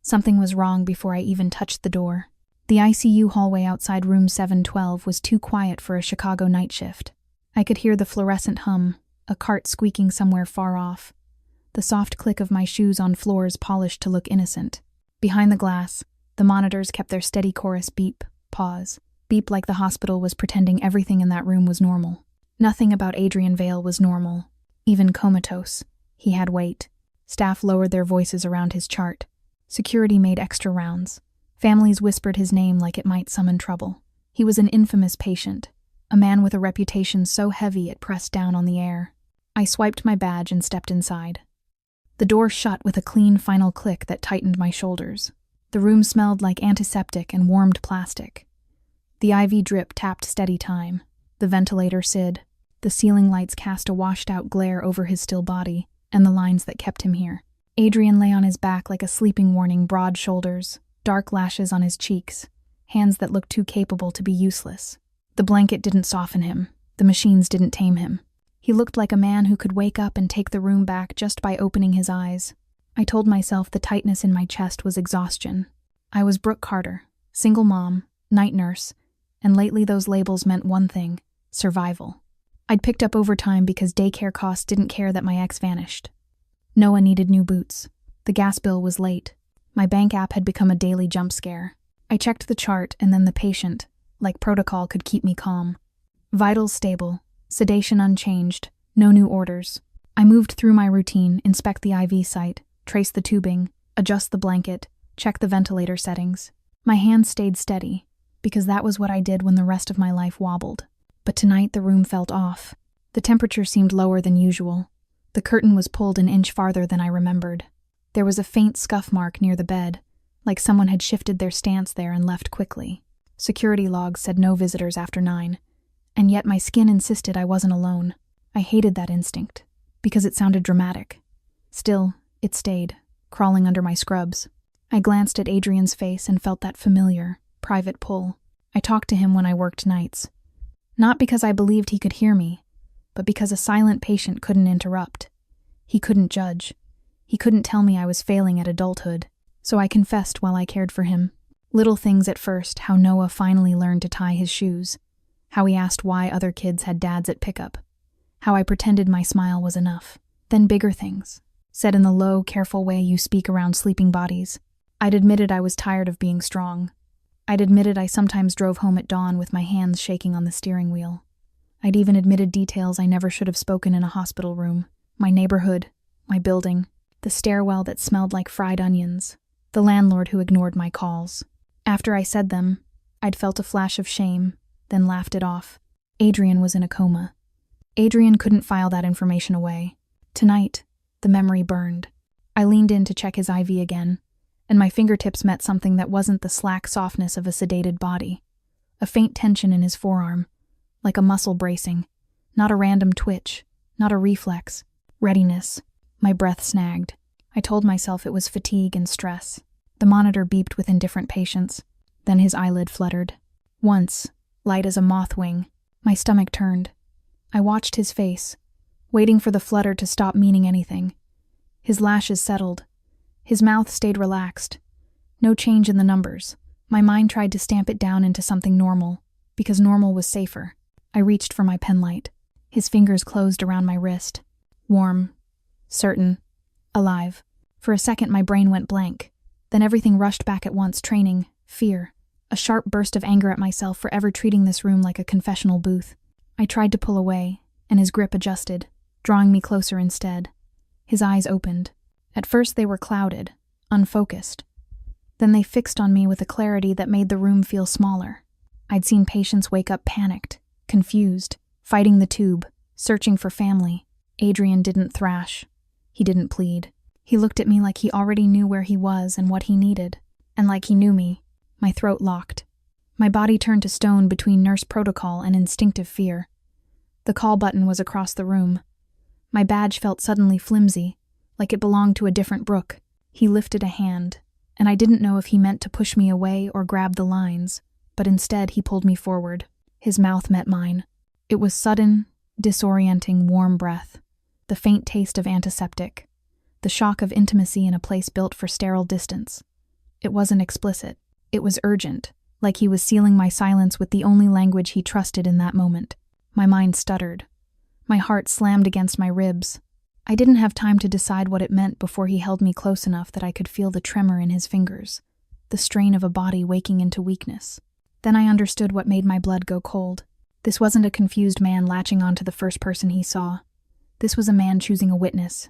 Something was wrong before I even touched the door. The ICU hallway outside room 712 was too quiet for a Chicago night shift. I could hear the fluorescent hum, a cart squeaking somewhere far off, the soft click of my shoes on floors polished to look innocent. Behind the glass, the monitors kept their steady chorus beep, pause, beep like the hospital was pretending everything in that room was normal. Nothing about Adrian Vale was normal, even comatose. He had weight. Staff lowered their voices around his chart. Security made extra rounds. Families whispered his name like it might summon trouble. He was an infamous patient, a man with a reputation so heavy it pressed down on the air. I swiped my badge and stepped inside. The door shut with a clean final click that tightened my shoulders. The room smelled like antiseptic and warmed plastic. The IV drip tapped steady time. The ventilator sided. The ceiling lights cast a washed-out glare over his still body and the lines that kept him here. Adrian lay on his back like a sleeping warning, broad shoulders, dark lashes on his cheeks, hands that looked too capable to be useless. The blanket didn't soften him. The machines didn't tame him. He looked like a man who could wake up and take the room back just by opening his eyes. I told myself the tightness in my chest was exhaustion. I was Brooke Carter, single mom, night nurse, and lately those labels meant one thing: survival. I'd picked up overtime because daycare costs didn't care that my ex vanished. Noah needed new boots. The gas bill was late. My bank app had become a daily jump scare. I checked the chart and then the patient, like protocol could keep me calm. Vitals stable, sedation unchanged, no new orders. I moved through my routine, inspect the IV site, trace the tubing, adjust the blanket, check the ventilator settings. My hands stayed steady, because that was what I did when the rest of my life wobbled. But tonight the room felt off. The temperature seemed lower than usual. The curtain was pulled an inch farther than I remembered. There was a faint scuff mark near the bed, like someone had shifted their stance there and left quickly. Security logs said no visitors after 9, and yet my skin insisted I wasn't alone. I hated that instinct, because it sounded dramatic. Still, it stayed, crawling under my scrubs. I glanced at Adrian's face and felt that familiar, private pull. I talked to him when I worked nights. Not because I believed he could hear me, but because a silent patient couldn't interrupt. He couldn't judge. He couldn't tell me I was failing at adulthood. So I confessed while I cared for him. Little things at first, how Noah finally learned to tie his shoes. How he asked why other kids had dads at pickup. How I pretended my smile was enough. Then bigger things, said in the low, careful way you speak around sleeping bodies. I'd admitted I was tired of being strong. I'd admitted I sometimes drove home at dawn with my hands shaking on the steering wheel. I'd even admitted details I never should have spoken in a hospital room. My neighborhood, my building, the stairwell that smelled like fried onions, the landlord who ignored my calls. After I said them, I'd felt a flash of shame, then laughed it off. Adrian was in a coma. Adrian couldn't file that information away. Tonight, the memory burned. I leaned in to check his IV again, and my fingertips met something that wasn't the slack softness of a sedated body. A faint tension in his forearm, like a muscle bracing. Not a random twitch, not a reflex. Readiness. My breath snagged. I told myself it was fatigue and stress. The monitor beeped with indifferent patience. Then his eyelid fluttered. Once, light as a moth wing, my stomach turned. I watched his face, waiting for the flutter to stop meaning anything. His lashes settled. His mouth stayed relaxed. No change in the numbers. My mind tried to stamp it down into something normal, because normal was safer. I reached for my penlight. His fingers closed around my wrist. Warm, certain, alive. For a second my brain went blank. Then everything rushed back at once: training, fear, a sharp burst of anger at myself for ever treating this room like a confessional booth. I tried to pull away, and his grip adjusted, drawing me closer instead. His eyes opened. At first they were clouded, unfocused. Then they fixed on me with a clarity that made the room feel smaller. I'd seen patients wake up panicked, confused, fighting the tube, searching for family. Adrian didn't thrash. He didn't plead. He looked at me like he already knew where he was and what he needed. And like he knew me, my throat locked. My body turned to stone between nurse protocol and instinctive fear. The call button was across the room. My badge felt suddenly flimsy, like it belonged to a different Brooke. He lifted a hand, and I didn't know if he meant to push me away or grab the lines, but instead he pulled me forward. His mouth met mine. It was sudden, disorienting, warm breath, the faint taste of antiseptic, the shock of intimacy in a place built for sterile distance. It wasn't explicit. It was urgent, like he was sealing my silence with the only language he trusted in that moment. My mind stuttered. My heart slammed against my ribs. I didn't have time to decide what it meant before he held me close enough that I could feel the tremor in his fingers, the strain of a body waking into weakness. Then I understood what made my blood go cold. This wasn't a confused man latching onto the first person he saw. This was a man choosing a witness,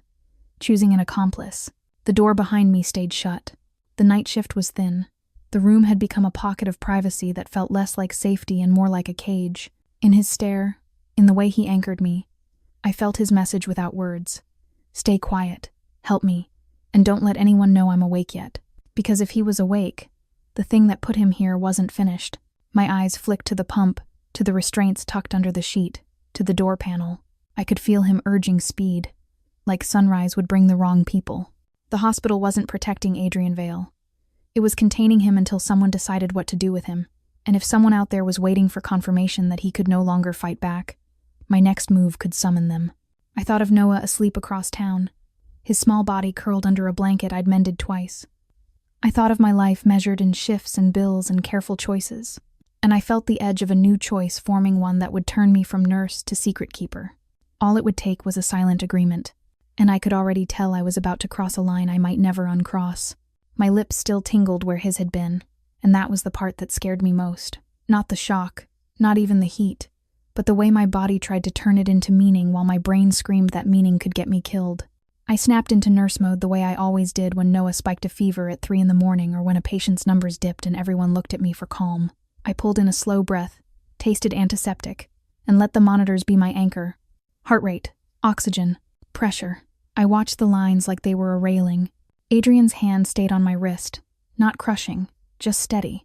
choosing an accomplice. The door behind me stayed shut. The night shift was thin. The room had become a pocket of privacy that felt less like safety and more like a cage. In his stare, in the way he anchored me, I felt his message without words. Stay quiet, help me, and don't let anyone know I'm awake yet. Because if he was awake, the thing that put him here wasn't finished. My eyes flicked to the pump, to the restraints tucked under the sheet, to the door panel. I could feel him urging speed, like sunrise would bring the wrong people. The hospital wasn't protecting Adrian Vale. It was containing him until someone decided what to do with him. And if someone out there was waiting for confirmation that he could no longer fight back, my next move could summon them. I thought of Noah asleep across town, his small body curled under a blanket I'd mended twice. I thought of my life measured in shifts and bills and careful choices. And I felt the edge of a new choice forming one that would turn me from nurse to secret keeper. All it would take was a silent agreement, and I could already tell I was about to cross a line I might never uncross. My lips still tingled where his had been, and that was the part that scared me most. Not the shock, not even the heat, but the way my body tried to turn it into meaning while my brain screamed that meaning could get me killed. I snapped into nurse mode the way I always did when Noah spiked a fever at 3 a.m. or when a patient's numbers dipped and everyone looked at me for calm. I pulled in a slow breath, tasted antiseptic, and let the monitors be my anchor. Heart rate, oxygen, pressure. I watched the lines like they were a railing. Adrian's hand stayed on my wrist, not crushing, just steady,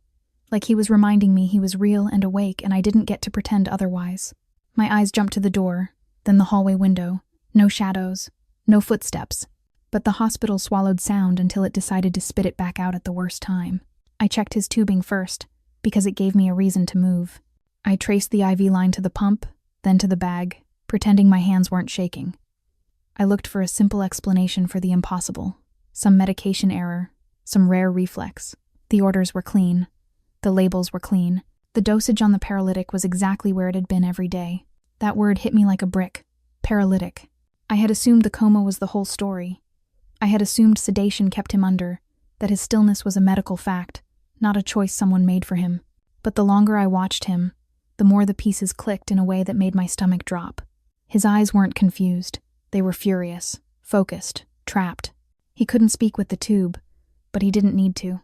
like he was reminding me he was real and awake and I didn't get to pretend otherwise. My eyes jumped to the door, then the hallway window. No shadows, no footsteps, but the hospital swallowed sound until it decided to spit it back out at the worst time. I checked his tubing first, because it gave me a reason to move. I traced the IV line to the pump, then to the bag, pretending my hands weren't shaking. I looked for a simple explanation for the impossible. Some medication error, some rare reflex. The orders were clean. The labels were clean. The dosage on the paralytic was exactly where it had been every day. That word hit me like a brick. Paralytic. I had assumed the coma was the whole story. I had assumed sedation kept him under, that his stillness was a medical fact, not a choice someone made for him. But the longer I watched him, the more the pieces clicked in a way that made my stomach drop. His eyes weren't confused. They were furious, focused, trapped. He couldn't speak with the tube, but he didn't need to.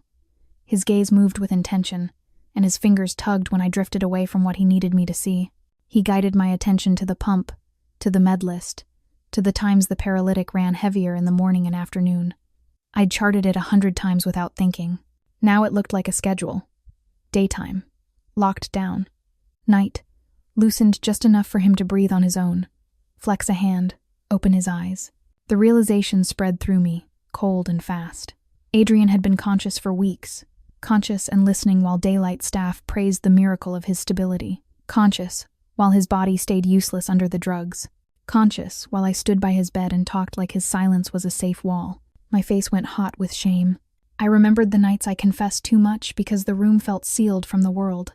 His gaze moved with intention, and his fingers tugged when I drifted away from what he needed me to see. He guided my attention to the pump, to the med list, to the times the paralytic ran heavier in the morning and afternoon. I'd charted it 100 times without thinking. Now it looked like a schedule. Daytime. Locked down. Night. Loosened just enough for him to breathe on his own. Flex a hand. Open his eyes. The realization spread through me, cold and fast. Adrian had been conscious for weeks. Conscious and listening while daylight staff praised the miracle of his stability. Conscious while his body stayed useless under the drugs. Conscious while I stood by his bed and talked like his silence was a safe wall. My face went hot with shame. I remembered the nights I confessed too much because the room felt sealed from the world.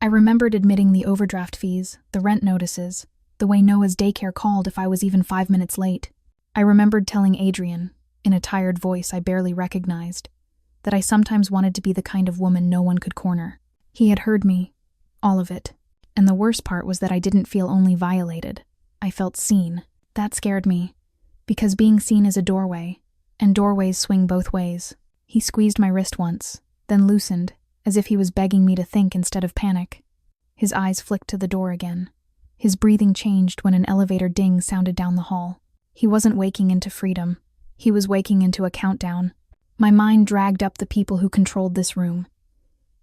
I remembered admitting the overdraft fees, the rent notices, the way Noah's daycare called if I was even 5 minutes late. I remembered telling Adrian, in a tired voice I barely recognized, that I sometimes wanted to be the kind of woman no one could corner. He had heard me, all of it, and the worst part was that I didn't feel only violated. I felt seen. That scared me, because being seen is a doorway, and doorways swing both ways. He squeezed my wrist once, then loosened, as if he was begging me to think instead of panic. His eyes flicked to the door again. His breathing changed when an elevator ding sounded down the hall. He wasn't waking into freedom. He was waking into a countdown. My mind dragged up the people who controlled this room.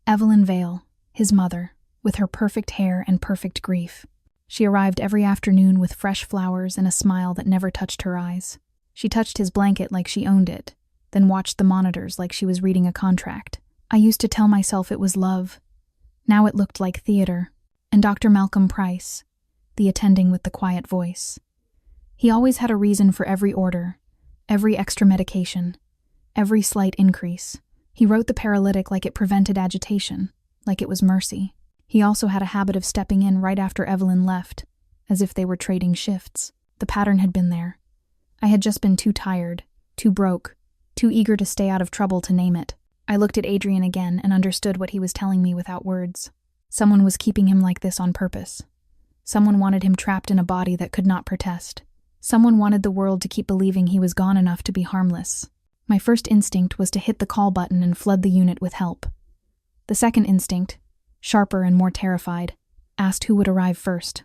Evelyn Vale, his mother, with her perfect hair and perfect grief. She arrived every afternoon with fresh flowers and a smile that never touched her eyes. She touched his blanket like she owned it, then watched the monitors like she was reading a contract. I used to tell myself it was love. Now it looked like theater. And Dr. Malcolm Price, the attending with the quiet voice. He always had a reason for every order, every extra medication, every slight increase, He wrote the paralytic like it prevented agitation, like it was mercy. He also had a habit of stepping in right after Evelyn left, as if they were trading shifts. The pattern had been there. I had just been too tired, too broke, too eager to stay out of trouble to name it. I looked at Adrian again and understood what he was telling me without words. Someone was keeping him like this on purpose. Someone wanted him trapped in a body that could not protest. Someone wanted the world to keep believing he was gone enough to be harmless. My first instinct was to hit the call button and flood the unit with help. The second instinct, sharper and more terrified, asked who would arrive first.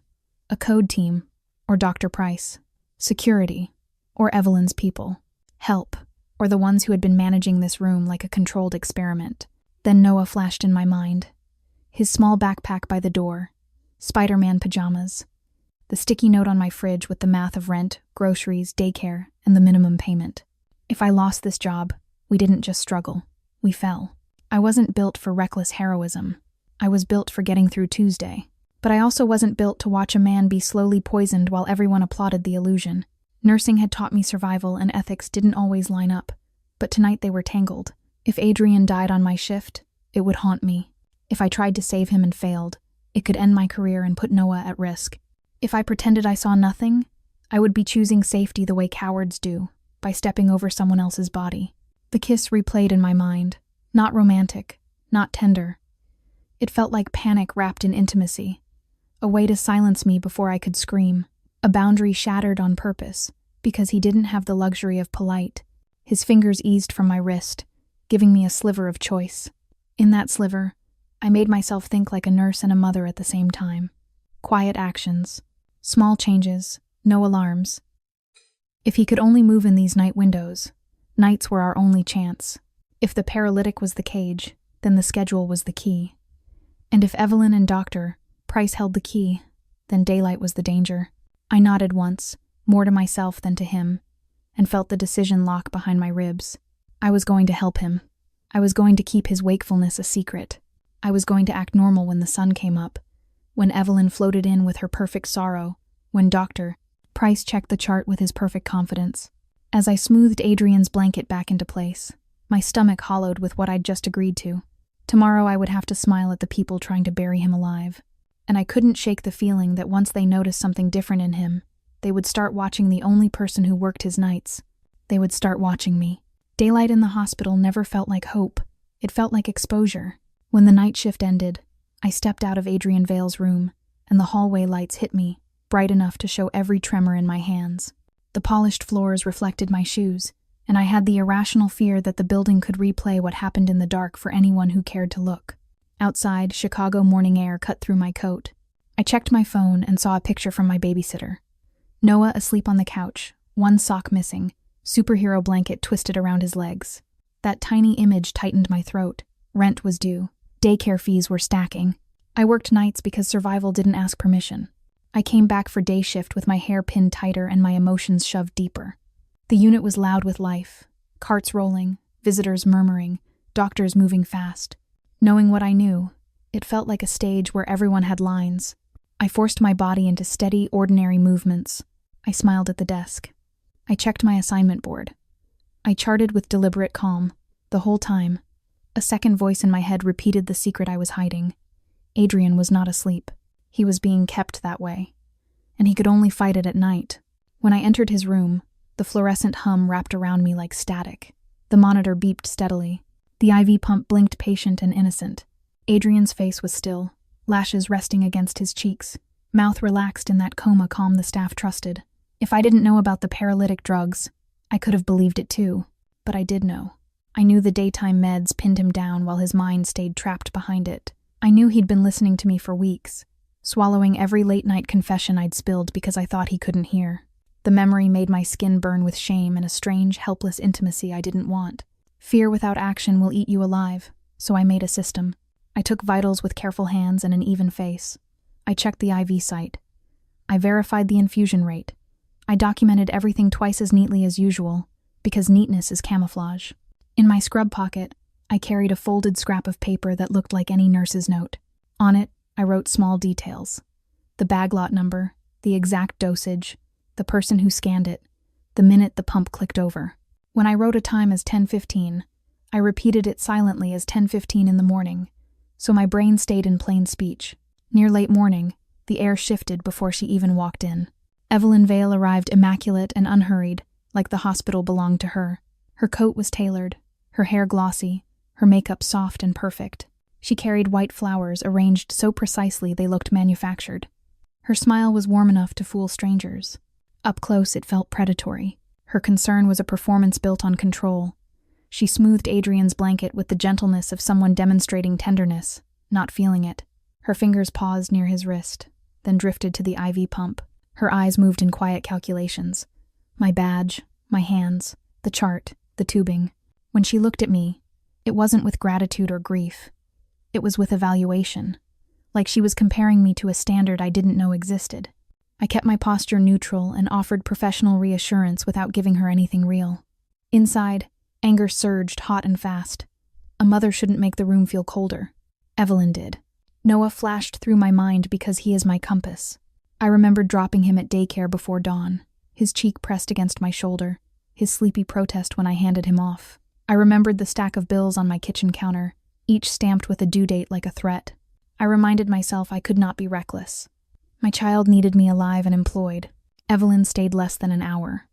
A code team, or Dr. Price. Security, or Evelyn's people. Help, or the ones who had been managing this room like a controlled experiment. Then Noah flashed in my mind. His small backpack by the door, Spider-Man pajamas, the sticky note on my fridge with the math of rent, groceries, daycare, and the minimum payment. If I lost this job, we didn't just struggle, we fell. I wasn't built for reckless heroism. I was built for getting through Tuesday. But I also wasn't built to watch a man be slowly poisoned while everyone applauded the illusion. Nursing had taught me survival and ethics didn't always line up, but tonight they were tangled. If Adrian died on my shift, it would haunt me. If I tried to save him and failed, it could end my career and put Noah at risk. If I pretended I saw nothing, I would be choosing safety the way cowards do, by stepping over someone else's body. The kiss replayed in my mind. Not romantic, not tender. It felt like panic wrapped in intimacy. A way to silence me before I could scream. A boundary shattered on purpose, because he didn't have the luxury of polite. His fingers eased from my wrist, giving me a sliver of choice. In that sliver, I made myself think like a nurse and a mother at the same time. Quiet actions. Small changes. No alarms. If he could only move in these night windows, nights were our only chance. If the paralytic was the cage, then the schedule was the key. And if Evelyn and Dr. Price held the key, then daylight was the danger. I nodded once, more to myself than to him, and felt the decision lock behind my ribs. I was going to help him. I was going to keep his wakefulness a secret. I was going to act normal when the sun came up, when Evelyn floated in with her perfect sorrow, when Dr. Price checked the chart with his perfect confidence. As I smoothed Adrian's blanket back into place, my stomach hollowed with what I'd just agreed to. Tomorrow I would have to smile at the people trying to bury him alive. And I couldn't shake the feeling that once they noticed something different in him, they would start watching the only person who worked his nights. They would start watching me. Daylight in the hospital never felt like hope. It felt like exposure. When the night shift ended, I stepped out of Adrian Vale's room, and the hallway lights hit me, bright enough to show every tremor in my hands. The polished floors reflected my shoes, and I had the irrational fear that the building could replay what happened in the dark for anyone who cared to look. Outside, Chicago morning air cut through my coat. I checked my phone and saw a picture from my babysitter. Noah asleep on the couch, one sock missing, superhero blanket twisted around his legs. That tiny image tightened my throat. Rent was due. Daycare fees were stacking. I worked nights because survival didn't ask permission. I came back for day shift with my hair pinned tighter and my emotions shoved deeper. The unit was loud with life. Carts rolling, visitors murmuring, doctors moving fast. Knowing what I knew, it felt like a stage where everyone had lines. I forced my body into steady, ordinary movements. I smiled at the desk. I checked my assignment board. I charted with deliberate calm. The whole time, a second voice in my head repeated the secret I was hiding. Adrian was not asleep. He was being kept that way. And he could only fight it at night. When I entered his room, the fluorescent hum wrapped around me like static. The monitor beeped steadily. The IV pump blinked patient and innocent. Adrian's face was still, lashes resting against his cheeks, mouth relaxed in that coma calm the staff trusted. If I didn't know about the paralytic drugs, I could have believed it too. But I did know. I knew the daytime meds pinned him down while his mind stayed trapped behind it. I knew he'd been listening to me for weeks, swallowing every late-night confession I'd spilled because I thought he couldn't hear. The memory made my skin burn with shame and a strange, helpless intimacy I didn't want. Fear without action will eat you alive, so I made a system. I took vitals with careful hands and an even face. I checked the IV site. I verified the infusion rate. I documented everything twice as neatly as usual, because neatness is camouflage. In my scrub pocket, I carried a folded scrap of paper that looked like any nurse's note. On it, I wrote small details. The bag lot number, the exact dosage, the person who scanned it, the minute the pump clicked over. When I wrote a time as 10:15, I repeated it silently as 10:15 in the morning, so my brain stayed in plain speech. Near late morning, the air shifted before she even walked in. Adrian Vale arrived immaculate and unhurried, like the hospital belonged to her. Her coat was tailored, her hair glossy, her makeup soft and perfect. She carried white flowers arranged so precisely they looked manufactured. Her smile was warm enough to fool strangers. Up close, it felt predatory. Her concern was a performance built on control. She smoothed Adrian's blanket with the gentleness of someone demonstrating tenderness, not feeling it. Her fingers paused near his wrist, then drifted to the IV pump. Her eyes moved in quiet calculations. My badge, my hands, the chart, the tubing. When she looked at me, it wasn't with gratitude or grief. It was with evaluation, like she was comparing me to a standard I didn't know existed. I kept my posture neutral and offered professional reassurance without giving her anything real. Inside, anger surged hot and fast. A mother shouldn't make the room feel colder. Evelyn did. Noah flashed through my mind because he is my compass. I remembered dropping him at daycare before dawn, his cheek pressed against my shoulder, his sleepy protest when I handed him off. I remembered the stack of bills on my kitchen counter, each stamped with a due date like a threat. I reminded myself I could not be reckless. My child needed me alive and employed. Evelyn stayed less than an hour.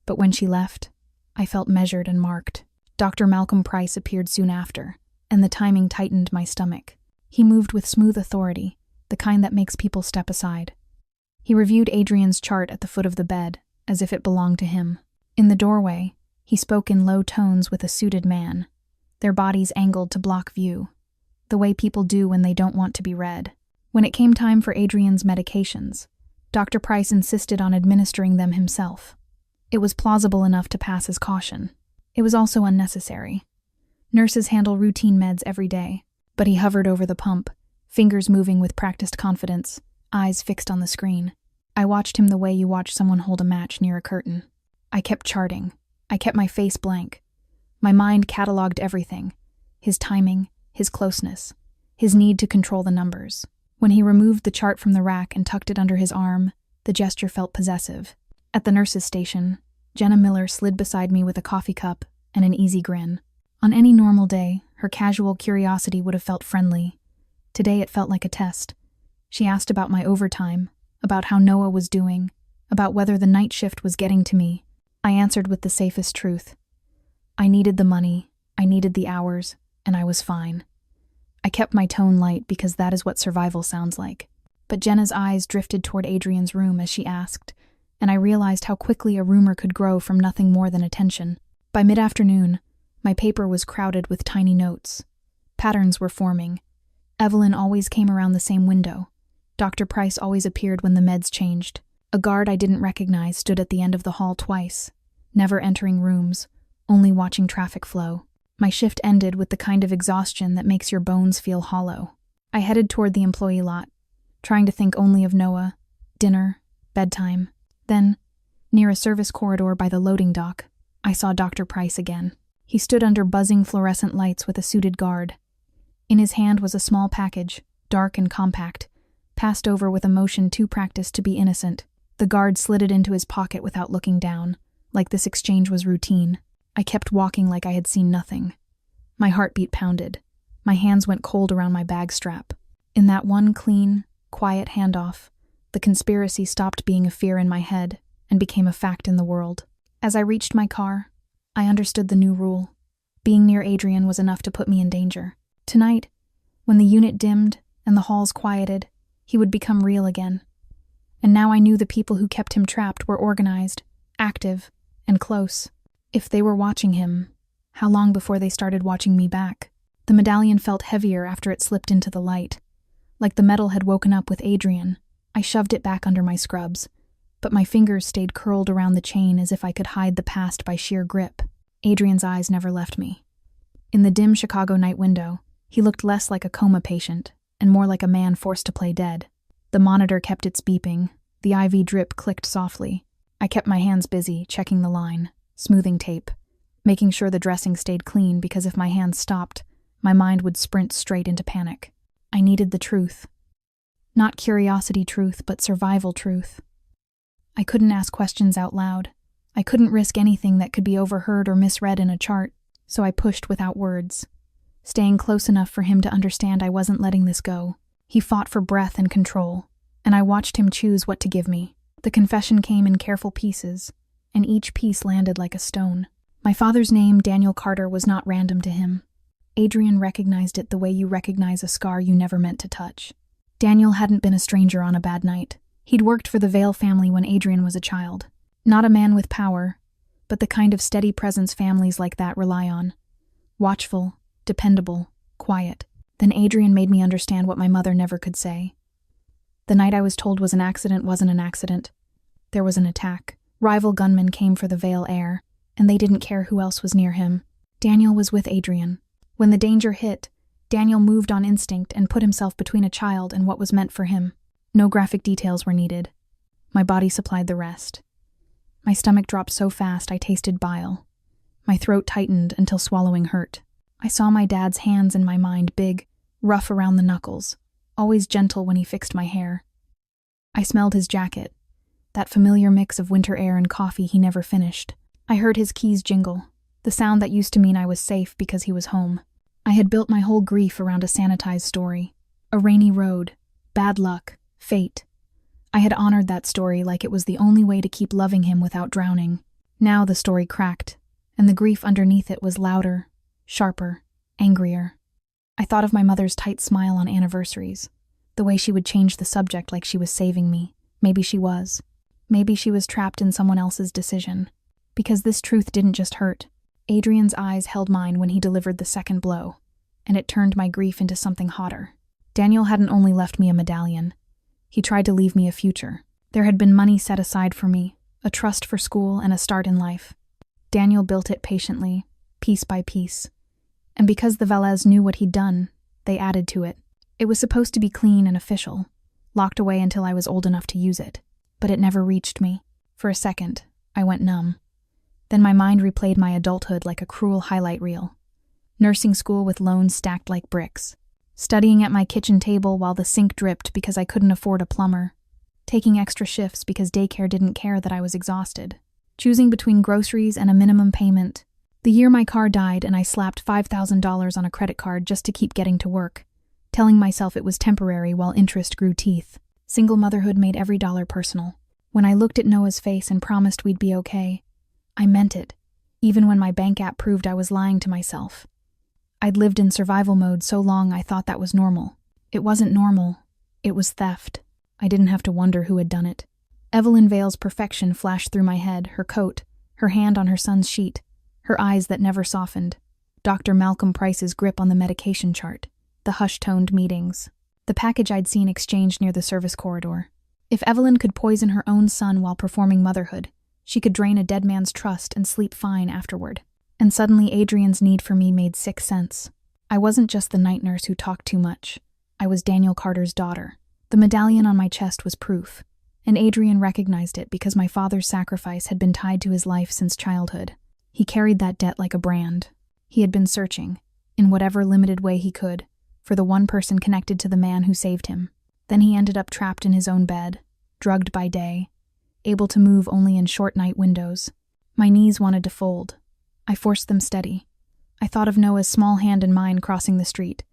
But when she left, I felt measured and marked. Dr. Malcolm Price appeared soon after, and the timing tightened my stomach. He moved with smooth authority, the kind that makes people step aside. He reviewed Adrian's chart at the foot of the bed, as if it belonged to him. In the doorway, he spoke in low tones with a suited man, their bodies angled to block view, the way people do when they don't want to be read. When it came time for Adrian's medications, Dr. Price insisted on administering them himself. It was plausible enough to pass as caution. It was also unnecessary. Nurses handle routine meds every day, but he hovered over the pump, fingers moving with practiced confidence, eyes fixed on the screen. I watched him the way you watch someone hold a match near a curtain. I kept charting. I kept my face blank. My mind cataloged everything. His timing, his closeness, his need to control the numbers. When he removed the chart from the rack and tucked it under his arm, the gesture felt possessive. At the nurse's station, Jenna Miller slid beside me with a coffee cup and an easy grin. On any normal day, her casual curiosity would have felt friendly. Today it felt like a test. She asked about my overtime, about how Noah was doing, about whether the night shift was getting to me. I answered with the safest truth. I needed the money, I needed the hours, and I was fine. I kept my tone light because that is what survival sounds like. But Jenna's eyes drifted toward Adrian's room as she asked, and I realized how quickly a rumor could grow from nothing more than attention. By mid-afternoon, my paper was crowded with tiny notes. Patterns were forming. Evelyn always came around the same window. Dr. Price always appeared when the meds changed. A guard I didn't recognize stood at the end of the hall twice, never entering rooms, only watching traffic flow. My shift ended with the kind of exhaustion that makes your bones feel hollow. I headed toward the employee lot, trying to think only of Noah, dinner, bedtime. Then, near a service corridor by the loading dock, I saw Dr. Price again. He stood under buzzing fluorescent lights with a suited guard. In his hand was a small package, dark and compact, passed over with a motion too practiced to be innocent. The guard slid it into his pocket without looking down, like this exchange was routine. I kept walking like I had seen nothing. My heartbeat pounded. My hands went cold around my bag strap. In that one clean, quiet handoff, the conspiracy stopped being a fear in my head and became a fact in the world. As I reached my car, I understood the new rule. Being near Adrian was enough to put me in danger. Tonight, when the unit dimmed and the halls quieted, he would become real again. And now I knew the people who kept him trapped were organized, active, and close. If they were watching him, how long before they started watching me back? The medallion felt heavier after it slipped into the light. Like the metal had woken up with Adrian, I shoved it back under my scrubs, but my fingers stayed curled around the chain as if I could hide the past by sheer grip. Adrian's eyes never left me. In the dim Chicago night window, he looked less like a coma patient and more like a man forced to play dead. The monitor kept its beeping, the IV drip clicked softly. I kept my hands busy, checking the line, smoothing tape, making sure the dressing stayed clean because if my hands stopped, my mind would sprint straight into panic. I needed the truth. Not curiosity truth, but survival truth. I couldn't ask questions out loud. I couldn't risk anything that could be overheard or misread in a chart. so I pushed without words, staying close enough for him to understand I wasn't letting this go. He fought for breath and control, and I watched him choose what to give me. The confession came in careful pieces, and each piece landed like a stone. My father's name, Daniel Carter, was not random to him. Adrian recognized it the way you recognize a scar you never meant to touch. Daniel hadn't been a stranger on a bad night. He'd worked for the Vale family when Adrian was a child. Not a man with power, but the kind of steady presence families like that rely on. Watchful, dependable, quiet. Then Adrian made me understand what my mother never could say. The night I was told was an accident wasn't an accident. There was an attack. Rival gunmen came for the Vale heir, and they didn't care who else was near him. Daniel was with Adrian. When the danger hit, Daniel moved on instinct and put himself between a child and what was meant for him. No graphic details were needed. My body supplied the rest. My stomach dropped so fast I tasted bile. My throat tightened until swallowing hurt. I saw my dad's hands in my mind, big, rough around the knuckles, always gentle when he fixed my hair. I smelled his jacket, that familiar mix of winter air and coffee he never finished. I heard his keys jingle, the sound that used to mean I was safe because he was home. I had built my whole grief around a sanitized story. A rainy road, bad luck, fate. I had honored that story like it was the only way to keep loving him without drowning. Now the story cracked, and the grief underneath it was louder, sharper, angrier. I thought of my mother's tight smile on anniversaries, the way she would change the subject like she was saving me. Maybe she was. Maybe she was trapped in someone else's decision. Because this truth didn't just hurt. Adrian's eyes held mine when he delivered the second blow, and it turned my grief into something hotter. Daniel hadn't only left me a medallion. He tried to leave me a future. There had been money set aside for me, a trust for school and a start in life. Daniel built it patiently, piece by piece. And because the Valles knew what he'd done, they added to it. It was supposed to be clean and official, locked away until I was old enough to use it. But it never reached me. For a second, I went numb. Then my mind replayed my adulthood like a cruel highlight reel. Nursing school with loans stacked like bricks. Studying at my kitchen table while the sink dripped because I couldn't afford a plumber. Taking extra shifts because daycare didn't care that I was exhausted. Choosing between groceries and a minimum payment. The year my car died and I slapped $5,000 on a credit card just to keep getting to work, telling myself it was temporary while interest grew teeth. Single motherhood made every dollar personal. When I looked at Noah's face and promised we'd be okay, I meant it, even when my bank app proved I was lying to myself. I'd lived in survival mode so long I thought that was normal. It wasn't normal. It was theft. I didn't have to wonder who had done it. Evelyn Vale's perfection flashed through my head, her coat, her hand on her son's sheet, her eyes that never softened. Dr. Malcolm Price's grip on the medication chart, the hush-toned meetings, the package I'd seen exchanged near the service corridor. If Evelyn could poison her own son while performing motherhood, she could drain a dead man's trust and sleep fine afterward. And suddenly Adrian's need for me made sick sense. I wasn't just the night nurse who talked too much. I was Daniel Carter's daughter. The medallion on my chest was proof, and Adrian recognized it because my father's sacrifice had been tied to his life since childhood. He carried that debt like a brand. He had been searching, in whatever limited way he could, for the one person connected to the man who saved him. Then he ended up trapped in his own bed, drugged by day, able to move only in short night windows. My knees wanted to fold. I forced them steady. I thought of Noah's small hand in mine crossing the street.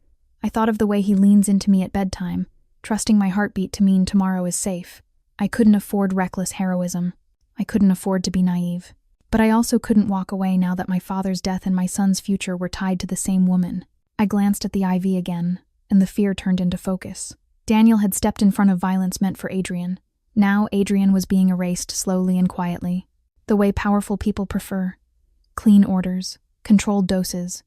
I thought of the way he leans into me at bedtime, trusting my heartbeat to mean tomorrow is safe. I couldn't afford reckless heroism. I couldn't afford to be naive. But I also couldn't walk away now that my father's death and my son's future were tied to the same woman. I glanced at the IV again, and the fear turned into focus. Daniel had stepped in front of violence meant for Adrian. Now Adrian was being erased slowly and quietly, the way powerful people prefer. Clean orders, controlled doses,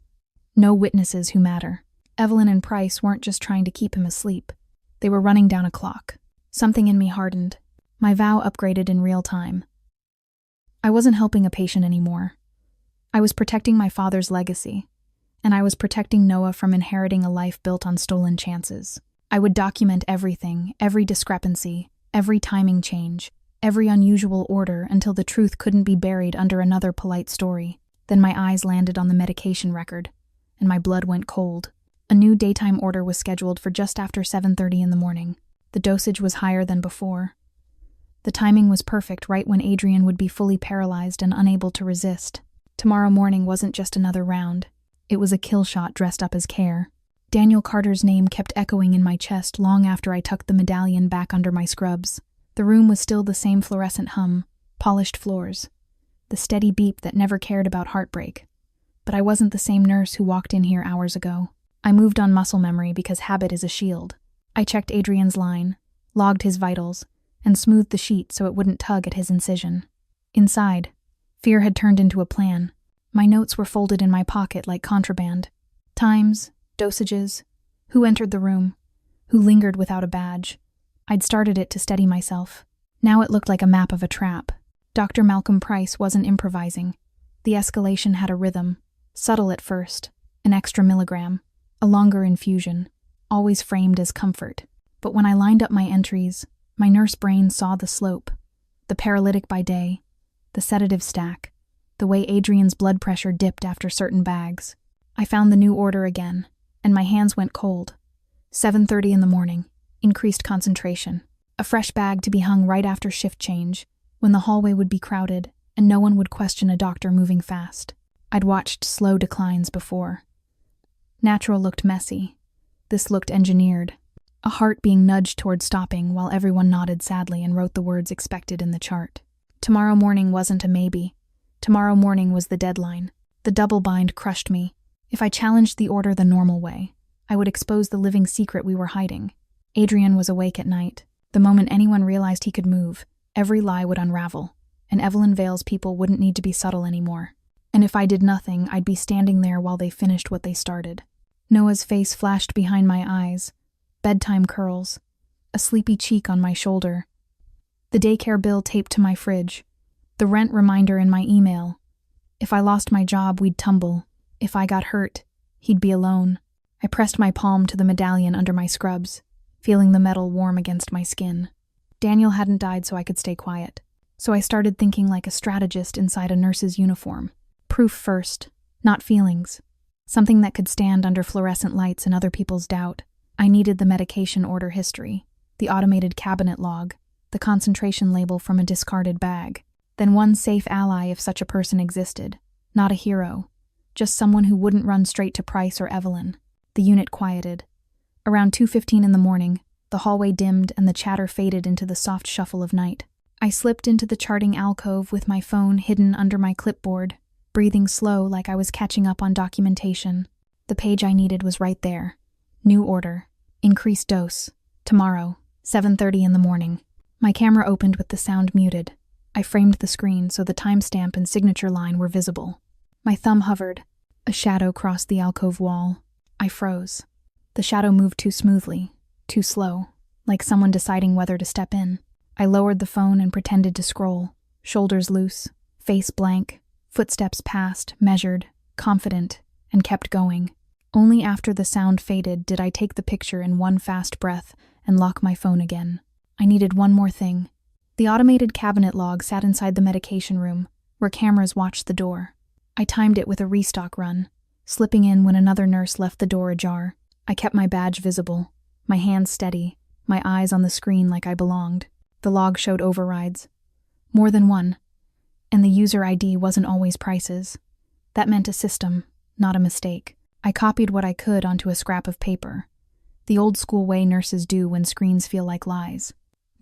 no witnesses who matter. Evelyn and Price weren't just trying to keep him asleep. They were running down a clock. Something in me hardened. My vow upgraded in real time. I wasn't helping a patient anymore. I was protecting my father's legacy, and I was protecting Noah from inheriting a life built on stolen chances. I would document everything, every discrepancy, every timing change, every unusual order until the truth couldn't be buried under another polite story. Then my eyes landed on the medication record, and my blood went cold. A new daytime order was scheduled for just after 7:30 in the morning. The dosage was higher than before. The timing was perfect right when Adrian would be fully paralyzed and unable to resist. Tomorrow morning wasn't just another round. It was a kill shot dressed up as care. Daniel Carter's name kept echoing in my chest long after I tucked the medallion back under my scrubs. The room was still the same fluorescent hum, polished floors, the steady beep that never cared about heartbreak. But I wasn't the same nurse who walked in here hours ago. I moved on muscle memory because habit is a shield. I checked Adrian's line, logged his vitals, and smoothed the sheet so it wouldn't tug at his incision. Inside, fear had turned into a plan. My notes were folded in my pocket like contraband. Times, dosages, who entered the room, who lingered without a badge. I'd started it to steady myself. Now it looked like a map of a trap. Dr. Malcolm Price wasn't improvising. The escalation had a rhythm, subtle at first, an extra milligram, a longer infusion, always framed as comfort. But when I lined up my entries, my nurse brain saw the slope, the paralytic by day, the sedative stack, the way Adrian's blood pressure dipped after certain bags. I found the new order again, and my hands went cold. 7:30 in the morning, increased concentration, a fresh bag to be hung right after shift change, when the hallway would be crowded and no one would question a doctor moving fast. I'd watched slow declines before. Natural looked messy. This looked engineered. A heart being nudged toward stopping while everyone nodded sadly and wrote the words expected in the chart. Tomorrow morning wasn't a maybe. Tomorrow morning was the deadline. The double bind crushed me. If I challenged the order the normal way, I would expose the living secret we were hiding. Adrian was awake at night. The moment anyone realized he could move, every lie would unravel, and Evelyn Vale's people wouldn't need to be subtle anymore. And if I did nothing, I'd be standing there while they finished what they started. Noah's face flashed behind my eyes, bedtime curls, a sleepy cheek on my shoulder, the daycare bill taped to my fridge, the rent reminder in my email. If I lost my job, we'd tumble. If I got hurt, he'd be alone. I pressed my palm to the medallion under my scrubs, feeling the metal warm against my skin. Daniel hadn't died so I could stay quiet. So I started thinking like a strategist inside a nurse's uniform. Proof first, not feelings. Something that could stand under fluorescent lights and other people's doubt. I needed the medication order history, the automated cabinet log, the concentration label from a discarded bag. Then one safe ally if such a person existed. Not a hero, just someone who wouldn't run straight to Price or Evelyn. The unit quieted. Around 2:15 in the morning, the hallway dimmed and the chatter faded into the soft shuffle of night. I slipped into the charting alcove with my phone hidden under my clipboard, breathing slow like I was catching up on documentation. The page I needed was right there. New order. Increased dose. Tomorrow, 7:30 in the morning. My camera opened with the sound muted. I framed the screen so the timestamp and signature line were visible. My thumb hovered. A shadow crossed the alcove wall. I froze. The shadow moved too smoothly, too slow, like someone deciding whether to step in. I lowered the phone and pretended to scroll, shoulders loose, face blank, footsteps passed, measured, confident, and kept going. Only after the sound faded did I take the picture in one fast breath and lock my phone again. I needed one more thing. The automated cabinet log sat inside the medication room, where cameras watched the door. I timed it with a restock run, slipping in when another nurse left the door ajar. I kept my badge visible, my hands steady, my eyes on the screen like I belonged. The log showed overrides. More than one. And the user ID wasn't always Price's. That meant a system, not a mistake. I copied what I could onto a scrap of paper, the old-school way nurses do when screens feel like lies.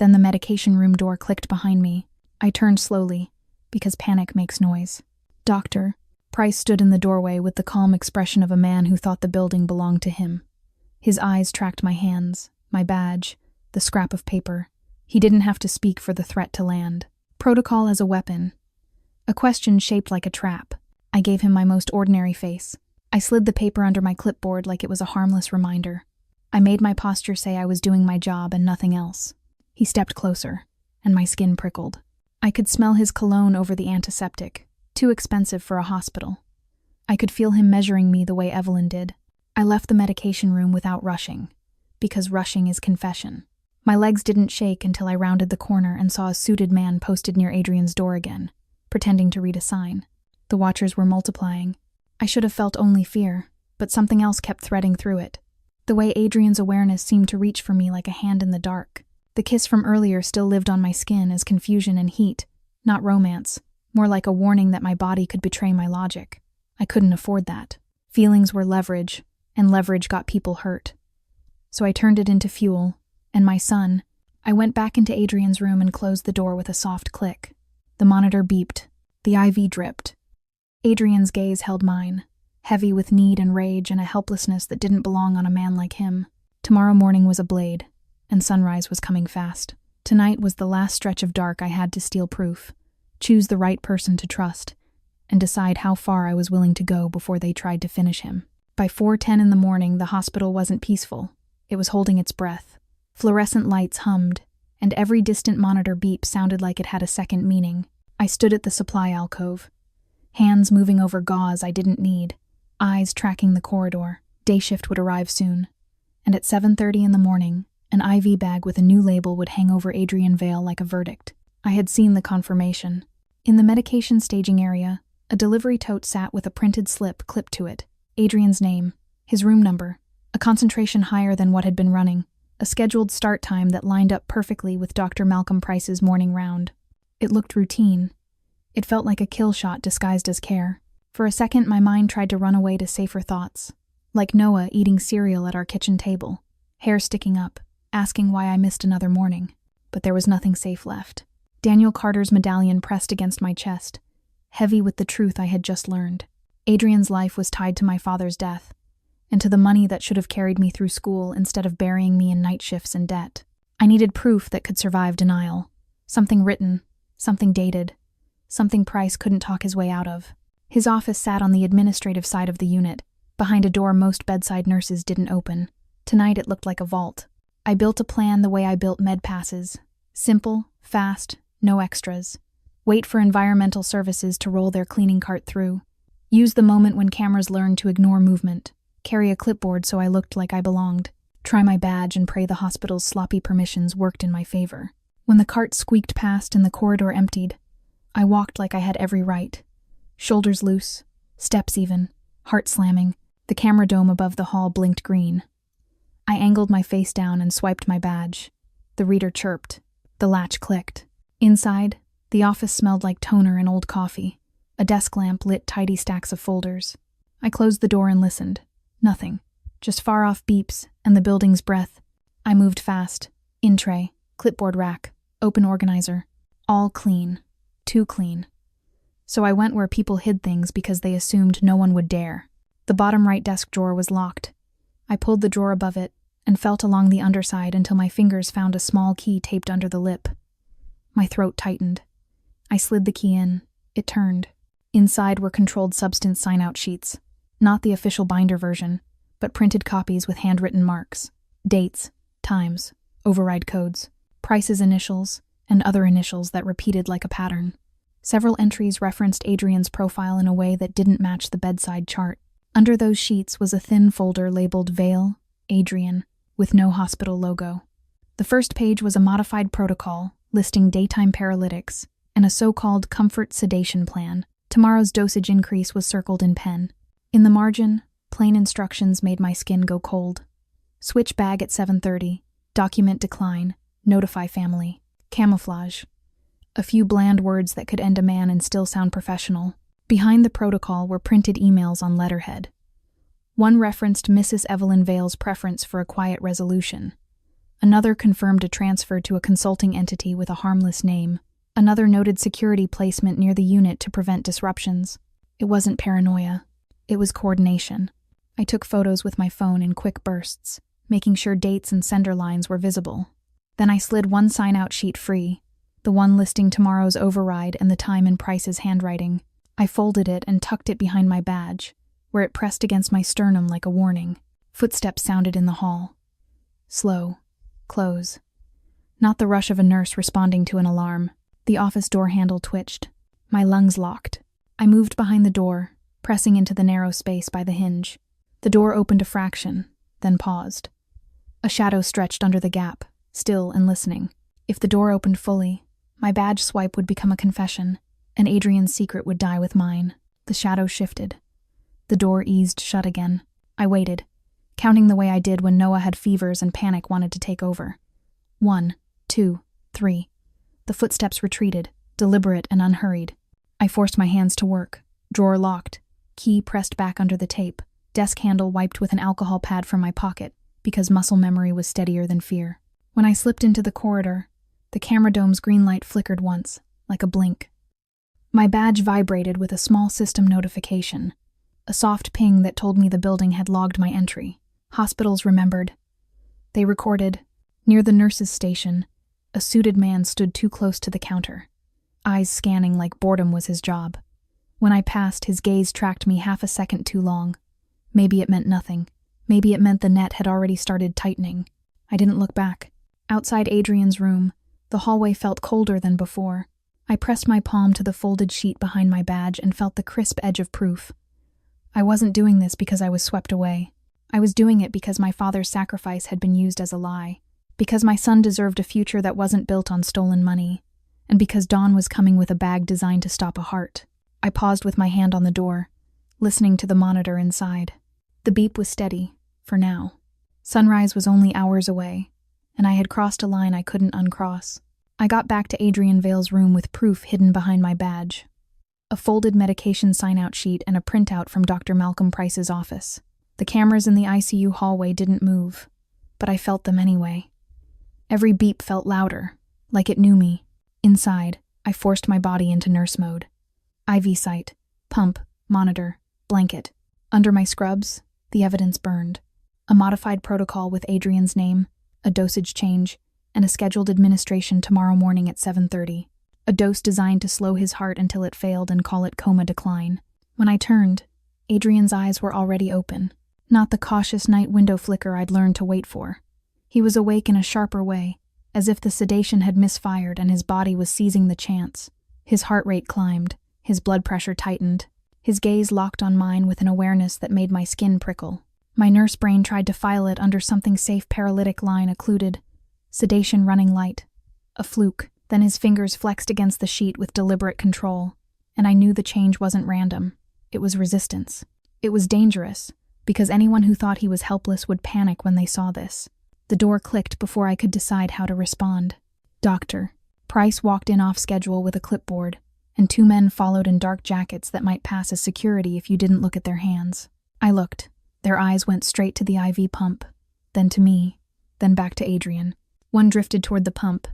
Then the medication room door clicked behind me. I turned slowly, because panic makes noise. Doctor. Price stood in the doorway with the calm expression of a man who thought the building belonged to him. His eyes tracked my hands, my badge, the scrap of paper. He didn't have to speak for the threat to land. Protocol as a weapon. A question shaped like a trap. I gave him my most ordinary face. I slid the paper under my clipboard like it was a harmless reminder. I made my posture say I was doing my job and nothing else. He stepped closer, and my skin prickled. I could smell his cologne over the antiseptic, too expensive for a hospital. I could feel him measuring me the way Evelyn did. I left the medication room without rushing, because rushing is confession. My legs didn't shake until I rounded the corner and saw a suited man posted near Adrian's door again, pretending to read a sign. The watchers were multiplying. I should have felt only fear, but something else kept threading through it. The way Adrian's awareness seemed to reach for me like a hand in the dark. The kiss from earlier still lived on my skin as confusion and heat, not romance, more like a warning that my body could betray my logic. I couldn't afford that. Feelings were leverage, and leverage got people hurt. So I turned it into fuel, and my son. I went back into Adrian's room and closed the door with a soft click. The monitor beeped. The IV dripped. Adrian's gaze held mine, heavy with need and rage and a helplessness that didn't belong on a man like him. Tomorrow morning was a blade, and sunrise was coming fast. Tonight was the last stretch of dark I had to steal proof, choose the right person to trust, and decide how far I was willing to go before they tried to finish him. By 4:10 in the morning, the hospital wasn't peaceful. It was holding its breath. Fluorescent lights hummed, and every distant monitor beep sounded like it had a second meaning. I stood at the supply alcove, hands moving over gauze I didn't need, eyes tracking the corridor. Day shift would arrive soon, and at 7:30 in the morning, an IV bag with a new label would hang over Adrian Vale like a verdict. I had seen the confirmation. In the medication staging area, a delivery tote sat with a printed slip clipped to it. Adrian's name, his room number, a concentration higher than what had been running, a scheduled start time that lined up perfectly with Dr. Malcolm Price's morning round. It looked routine. It felt like a kill shot disguised as care. For a second, my mind tried to run away to safer thoughts, like Noah eating cereal at our kitchen table, hair sticking up, asking why I missed another morning. But there was nothing safe left. Daniel Carter's medallion pressed against my chest, heavy with the truth I had just learned. Adrian's life was tied to my father's death, and to the money that should have carried me through school instead of burying me in night shifts and debt. I needed proof that could survive denial. Something written, something dated, something Price couldn't talk his way out of. His office sat on the administrative side of the unit, behind a door most bedside nurses didn't open. Tonight it looked like a vault. I built a plan the way I built med passes. Simple, fast, no extras. Wait for environmental services to roll their cleaning cart through. Use the moment when cameras learn to ignore movement. Carry a clipboard so I looked like I belonged. Try my badge and pray the hospital's sloppy permissions worked in my favor. When the cart squeaked past and the corridor emptied, I walked like I had every right. Shoulders loose, steps even, heart slamming. The camera dome above the hall blinked green. I angled my face down and swiped my badge. The reader chirped. The latch clicked. Inside, the office smelled like toner and old coffee. A desk lamp lit tidy stacks of folders. I closed the door and listened. Nothing. Just far-off beeps and the building's breath. I moved fast. In tray, clipboard rack, open organizer. All clean. Too clean. So I went where people hid things because they assumed no one would dare. The bottom right desk drawer was locked. I pulled the drawer above it and felt along the underside until my fingers found a small key taped under the lip. My throat tightened. I slid the key in. It turned. Inside were controlled substance sign-out sheets. Not the official binder version, but printed copies with handwritten marks. Dates, times, override codes, Price's initials, and other initials that repeated like a pattern. Several entries referenced Adrian's profile in a way that didn't match the bedside chart. Under those sheets was a thin folder labeled Vale, Adrian, with no hospital logo. The first page was a modified protocol listing daytime paralytics and a so-called comfort sedation plan. Tomorrow's dosage increase was circled in pen. In the margin, plain instructions made my skin go cold. Switch bag at 7:30. Document decline. Notify family. Camouflage. A few bland words that could end a man and still sound professional. Behind the protocol were printed emails on letterhead. One referenced Mrs. Evelyn Vale's preference for a quiet resolution. Another confirmed a transfer to a consulting entity with a harmless name. Another noted security placement near the unit to prevent disruptions. It wasn't paranoia. It was coordination. I took photos with my phone in quick bursts, making sure dates and sender lines were visible. Then I slid one sign-out sheet free, the one listing tomorrow's override and the time in Price's handwriting. I folded it and tucked it behind my badge, where it pressed against my sternum like a warning. Footsteps sounded in the hall. Slow. Close. Not the rush of a nurse responding to an alarm. The office door handle twitched. My lungs locked. I moved behind the door, pressing into the narrow space by the hinge. The door opened a fraction, then paused. A shadow stretched under the gap, still and listening. If the door opened fully, my badge swipe would become a confession, and Adrian's secret would die with mine. The shadow shifted. The door eased shut again. I waited, counting the way I did when Noah had fevers and panic wanted to take over. 1, 2, 3. The footsteps retreated, deliberate and unhurried. I forced my hands to work. Drawer locked. Key pressed back under the tape. Desk handle wiped with an alcohol pad from my pocket, because muscle memory was steadier than fear. When I slipped into the corridor, the camera dome's green light flickered once, like a blink. My badge vibrated with a small system notification, a soft ping that told me the building had logged my entry. Hospitals remembered. They recorded. Near the nurse's station, a suited man stood too close to the counter, eyes scanning like boredom was his job. When I passed, his gaze tracked me half a second too long. Maybe it meant nothing. Maybe it meant the net had already started tightening. I didn't look back. Outside Adrian's room, the hallway felt colder than before. I pressed my palm to the folded sheet behind my badge and felt the crisp edge of proof. I wasn't doing this because I was swept away. I was doing it because my father's sacrifice had been used as a lie, because my son deserved a future that wasn't built on stolen money, and because Dawn was coming with a bag designed to stop a heart. I paused with my hand on the door, listening to the monitor inside. The beep was steady, for now. Sunrise was only hours away, and I had crossed a line I couldn't uncross. I got back to Adrian Vale's room with proof hidden behind my badge. A folded medication sign-out sheet and a printout from Dr. Malcolm Price's office. The cameras in the ICU hallway didn't move, but I felt them anyway. Every beep felt louder, like it knew me. Inside, I forced my body into nurse mode. IV site, pump, monitor, blanket. Under my scrubs, the evidence burned. A modified protocol with Adrian's name, a dosage change, and a scheduled administration tomorrow morning at 7:30. A dose designed to slow his heart until it failed and call it coma decline. When I turned, Adrian's eyes were already open. Not the cautious night window flicker I'd learned to wait for. He was awake in a sharper way, as if the sedation had misfired and his body was seizing the chance. His heart rate climbed, his blood pressure tightened. His gaze locked on mine with an awareness that made my skin prickle. My nurse brain tried to file it under something safe paralytic line occluded. Sedation running light. A fluke. Then his fingers flexed against the sheet with deliberate control, and I knew the change wasn't random. It was resistance. It was dangerous, because anyone who thought he was helpless would panic when they saw this. The door clicked before I could decide how to respond. Doctor. Price walked in off schedule with a clipboard, and two men followed in dark jackets that might pass as security if you didn't look at their hands. I looked. Their eyes went straight to the IV pump, then to me, then back to Adrian. One drifted toward the pump.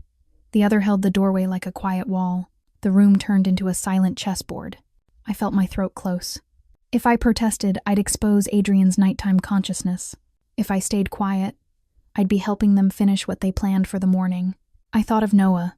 The other held the doorway like a quiet wall. The room turned into a silent chessboard. I felt my throat close. If I protested, I'd expose Adrian's nighttime consciousness. If I stayed quiet, I'd be helping them finish what they planned for the morning. I thought of Noah,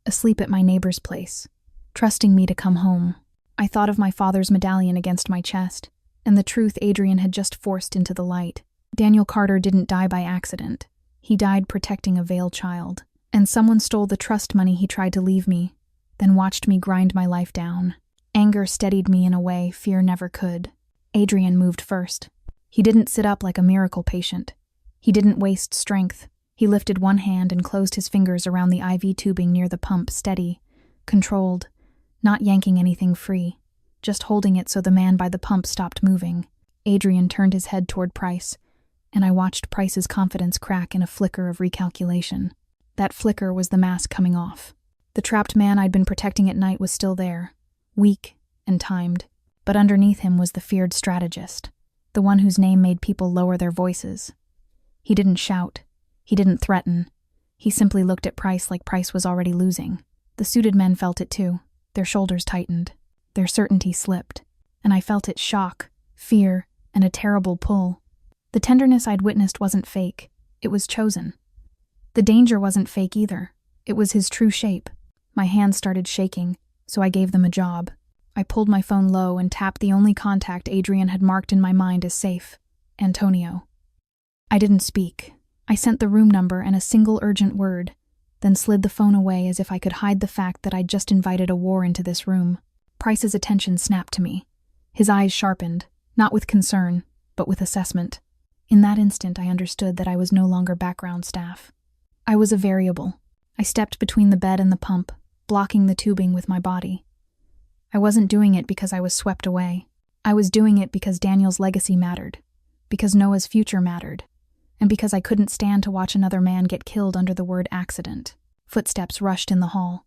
asleep at my neighbor's place, trusting me to come home. I thought of my father's medallion against my chest, and the truth Adrian had just forced into the light. Daniel Carter didn't die by accident. He died protecting a Vale child. And someone stole the trust money he tried to leave me, then watched me grind my life down. Anger steadied me in a way fear never could. Adrian moved first. He didn't sit up like a miracle patient. He didn't waste strength. He lifted one hand and closed his fingers around the IV tubing near the pump, steady, controlled, not yanking anything free, just holding it so the man by the pump stopped moving. Adrian turned his head toward Price, and I watched Price's confidence crack in a flicker of recalculation. That flicker was the mask coming off. The trapped man I'd been protecting at night was still there, weak and timed, but underneath him was the feared strategist, the one whose name made people lower their voices. He didn't shout. He didn't threaten. He simply looked at Price like Price was already losing. The suited men felt it too. Their shoulders tightened. Their certainty slipped. And I felt its shock, fear, and a terrible pull. The tenderness I'd witnessed wasn't fake. It was chosen. The danger wasn't fake either. It was his true shape. My hands started shaking, so I gave them a job. I pulled my phone low and tapped the only contact Adrian had marked in my mind as safe, Antonio. I didn't speak. I sent the room number and a single urgent word, then slid the phone away as if I could hide the fact that I'd just invited a war into this room. Price's attention snapped to me. His eyes sharpened, not with concern, but with assessment. In that instant, I understood that I was no longer background staff. I was a variable. I stepped between the bed and the pump, blocking the tubing with my body. I wasn't doing it because I was swept away. I was doing it because Daniel's legacy mattered, because Noah's future mattered, and because I couldn't stand to watch another man get killed under the word accident. Footsteps rushed in the hall.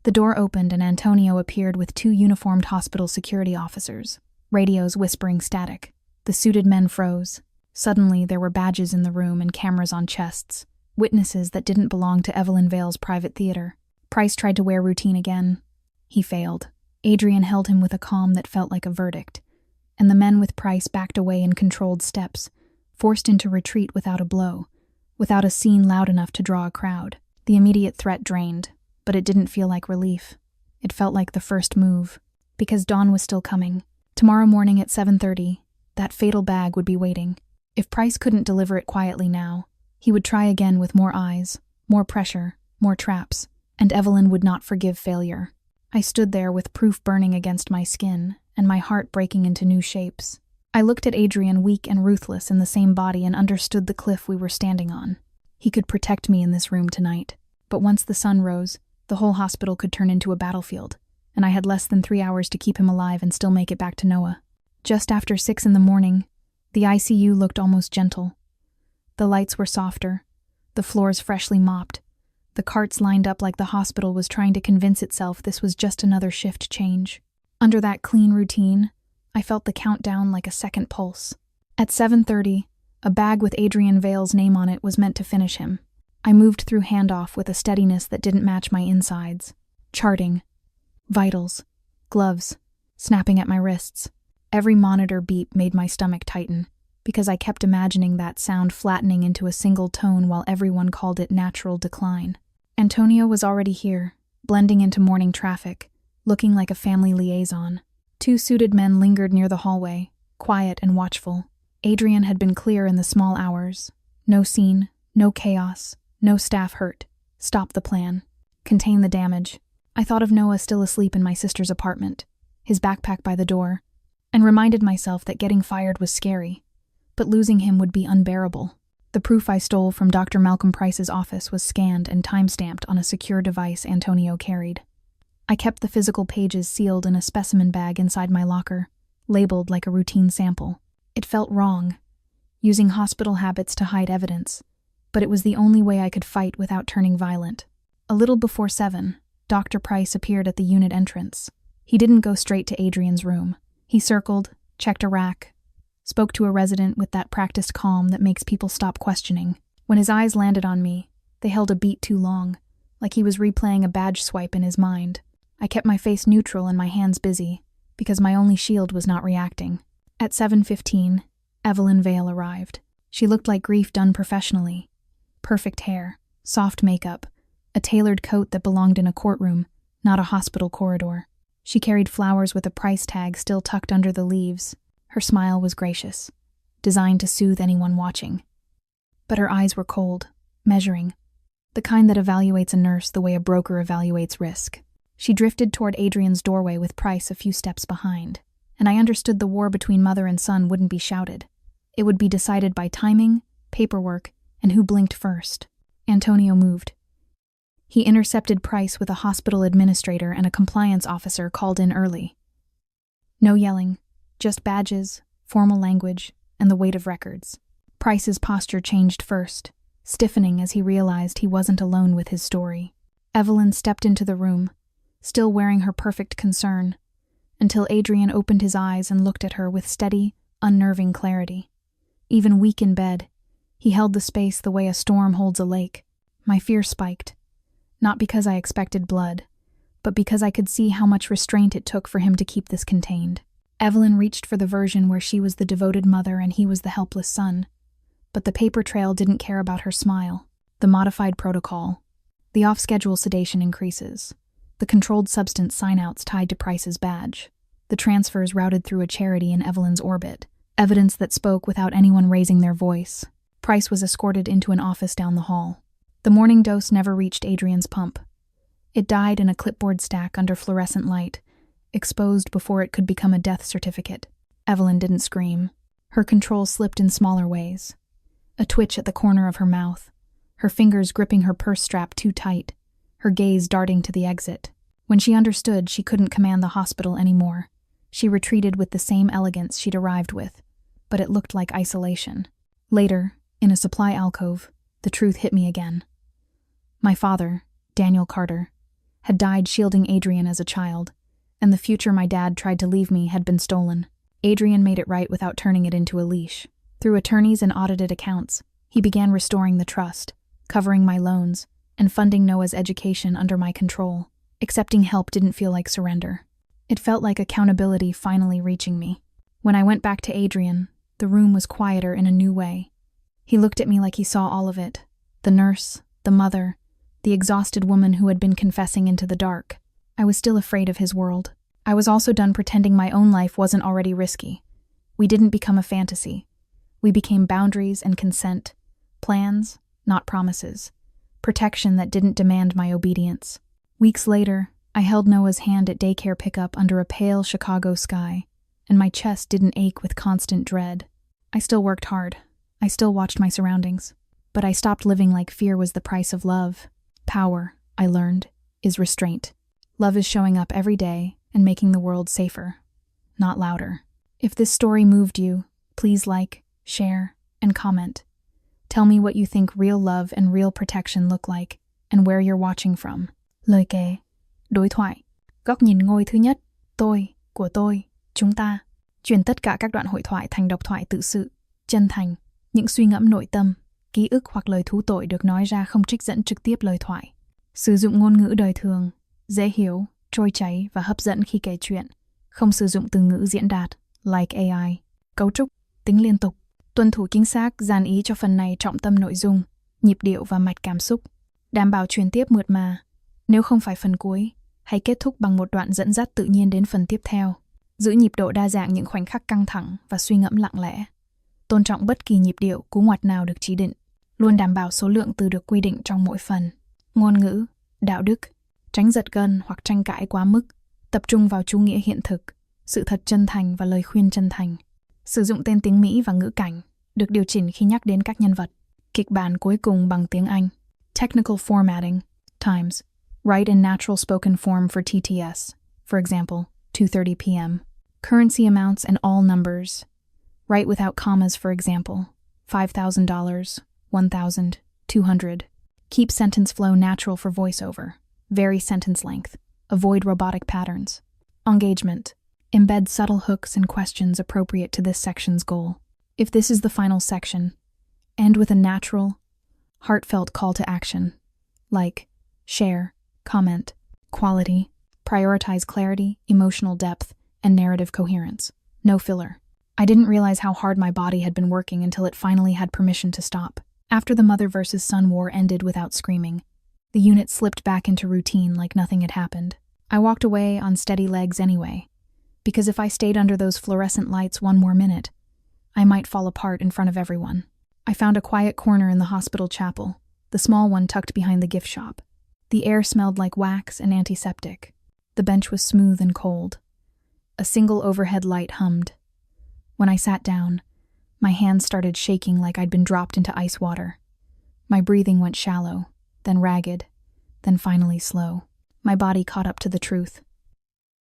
The door opened and Antonio appeared with 2 uniformed hospital security officers, radios whispering static. The suited men froze. Suddenly, there were badges in the room and cameras on chests, witnesses that didn't belong to Evelyn Vale's private theater. Price tried to wear routine again. He failed. Adrian held him with a calm that felt like a verdict, and the men with Price backed away in controlled steps, forced into retreat without a blow, without a scene loud enough to draw a crowd. The immediate threat drained, but it didn't feel like relief. It felt like the first move, because dawn was still coming. Tomorrow morning at 7:30, that fatal bag would be waiting. If Price couldn't deliver it quietly now, he would try again with more eyes, more pressure, more traps, and Evelyn would not forgive failure. I stood there with proof burning against my skin, and my heart breaking into new shapes. I looked at Adrian, weak and ruthless in the same body, and understood the cliff we were standing on. He could protect me in this room tonight, but once the sun rose, the whole hospital could turn into a battlefield, and I had less than 3 hours to keep him alive and still make it back to Noah. Just after 6 in the morning, the ICU looked almost gentle. The lights were softer, the floors freshly mopped, the carts lined up like the hospital was trying to convince itself this was just another shift change. Under that clean routine, I felt the countdown like a second pulse. At 7:30, a bag with Adrian Vale's name on it was meant to finish him. I moved through handoff with a steadiness that didn't match my insides. Charting, vitals, gloves, snapping at my wrists. Every monitor beep made my stomach tighten, because I kept imagining that sound flattening into a single tone while everyone called it natural decline. Antonio was already here, blending into morning traffic, looking like a family liaison. 2 suited men lingered near the hallway, quiet and watchful. Adrian had been clear in the small hours. No scene, no chaos, no staff hurt. Stop the plan. Contain the damage. I thought of Noah still asleep in my sister's apartment, his backpack by the door, and reminded myself that getting fired was scary, but losing him would be unbearable. The proof I stole from Dr. Malcolm Price's office was scanned and time-stamped on a secure device Antonio carried. I kept the physical pages sealed in a specimen bag inside my locker, labeled like a routine sample. It felt wrong, using hospital habits to hide evidence, but it was the only way I could fight without turning violent. A little before 7, Dr. Price appeared at the unit entrance. He didn't go straight to Adrian's room. He circled, checked a rack, spoke to a resident with that practiced calm that makes people stop questioning. When his eyes landed on me, they held a beat too long, like he was replaying a badge swipe in his mind. I kept my face neutral and my hands busy, because my only shield was not reacting. At 7:15, Evelyn Vale arrived. She looked like grief done professionally. Perfect hair, soft makeup, a tailored coat that belonged in a courtroom, not a hospital corridor. She carried flowers with a price tag still tucked under the leaves. Her smile was gracious, designed to soothe anyone watching. But her eyes were cold, measuring, the kind that evaluates a nurse the way a broker evaluates risk. She drifted toward Adrian's doorway with Price a few steps behind, and I understood the war between mother and son wouldn't be shouted. It would be decided by timing, paperwork, and who blinked first. Antonio moved. He intercepted Price with a hospital administrator and a compliance officer called in early. No yelling, just badges, formal language, and the weight of records. Price's posture changed first, stiffening as he realized he wasn't alone with his story. Evelyn stepped into the room, still wearing her perfect concern, until Adrian opened his eyes and looked at her with steady, unnerving clarity. Even weak in bed, he held the space the way a storm holds a lake. My fear spiked, not because I expected blood, but because I could see how much restraint it took for him to keep this contained. Evelyn reached for the version where she was the devoted mother and he was the helpless son, but the paper trail didn't care about her smile. The modified protocol, the off-schedule sedation increases, the controlled substance sign-outs tied to Price's badge, the transfers routed through a charity in Evelyn's orbit, evidence that spoke without anyone raising their voice. Price was escorted into an office down the hall. The morning dose never reached Adrian's pump. It died in a clipboard stack under fluorescent light, exposed before it could become a death certificate. Evelyn didn't scream. Her control slipped in smaller ways. A twitch at the corner of her mouth, her fingers gripping her purse strap too tight, her gaze darting to the exit. When she understood she couldn't command the hospital anymore, she retreated with the same elegance she'd arrived with, but it looked like isolation. Later, in a supply alcove, the truth hit me again. My father, Daniel Carter, had died shielding Adrian as a child, and the future my dad tried to leave me had been stolen. Adrian made it right without turning it into a leash. Through attorneys and audited accounts, he began restoring the trust, covering my loans, and funding Noah's education under my control. Accepting help didn't feel like surrender. It felt like accountability finally reaching me. When I went back to Adrian, the room was quieter in a new way. He looked at me like he saw all of it. The nurse, the mother, the exhausted woman who had been confessing into the dark. I was still afraid of his world. I was also done pretending my own life wasn't already risky. We didn't become a fantasy. We became boundaries and consent. Plans, not promises. Protection that didn't demand my obedience. Weeks later, I held Noah's hand at daycare pickup under a pale Chicago sky, and my chest didn't ache with constant dread. I still worked hard. I still watched my surroundings. But I stopped living like fear was the price of love. Power, I learned, is restraint. Love is showing up every day and making the world safer, not louder. If this story moved you, please like, share, and comment. Tell me what you think real love and real protection look like, and where you're watching from. Lời kể, đối thoại, góc nhìn ngôi thứ nhất, tôi, của tôi, chúng ta. Chuyển tất cả các đoạn hội thoại thành độc thoại tự sự, chân thành, những suy ngẫm nội tâm, ký ức hoặc lời thú tội được nói ra không trích dẫn trực tiếp lời thoại. Sử dụng ngôn ngữ đời thường, dễ hiểu, trôi chảy và hấp dẫn khi kể chuyện. Không sử dụng từ ngữ diễn đạt, like AI. Cấu trúc, tính liên tục. Tuân thủ chính xác, dàn ý cho phần này trọng tâm nội dung, nhịp điệu và mạch cảm xúc. Đảm bảo truyền tiếp mượt mà. Nếu không phải phần cuối, hãy kết thúc bằng một đoạn dẫn dắt tự nhiên đến phần tiếp theo. Giữ nhịp độ đa dạng những khoảnh khắc căng thẳng và suy ngẫm lặng lẽ. Tôn trọng bất kỳ nhịp điệu, cú ngoặt nào được chỉ định. Luôn đảm bảo số lượng từ được quy định trong mỗi phần. Ngôn ngữ, đạo đức, tránh giật gân hoặc tranh cãi quá mức. Tập trung vào chủ nghĩa hiện thực, sự thật chân thành và lời khuyên chân thành. Sử dụng tên tiếng Mỹ và ngữ cảnh, được điều chỉnh khi nhắc đến các nhân vật. Kịch bản cuối cùng bằng tiếng Anh. Technical formatting, times. Write in natural spoken form for TTS, for example, 2:30 p.m. Currency amounts and all numbers. Write without commas, for example, $5,000, 1,000, 200. Keep sentence flow natural for voiceover. Vary sentence length. Avoid robotic patterns. Engagement. Embed subtle hooks and questions appropriate to this section's goal. If this is the final section, end with a natural, heartfelt call to action, like, share, comment, quality, prioritize clarity, emotional depth, and narrative coherence. No filler. I didn't realize how hard my body had been working until it finally had permission to stop. After the mother versus son war ended without screaming, the unit slipped back into routine like nothing had happened. I walked away on steady legs anyway, because if I stayed under those fluorescent lights one more minute, I might fall apart in front of everyone. I found a quiet corner in the hospital chapel, the small one tucked behind the gift shop. The air smelled like wax and antiseptic. The bench was smooth and cold. A single overhead light hummed. When I sat down, my hands started shaking like I'd been dropped into ice water. My breathing went shallow, then ragged, then finally slow. My body caught up to the truth.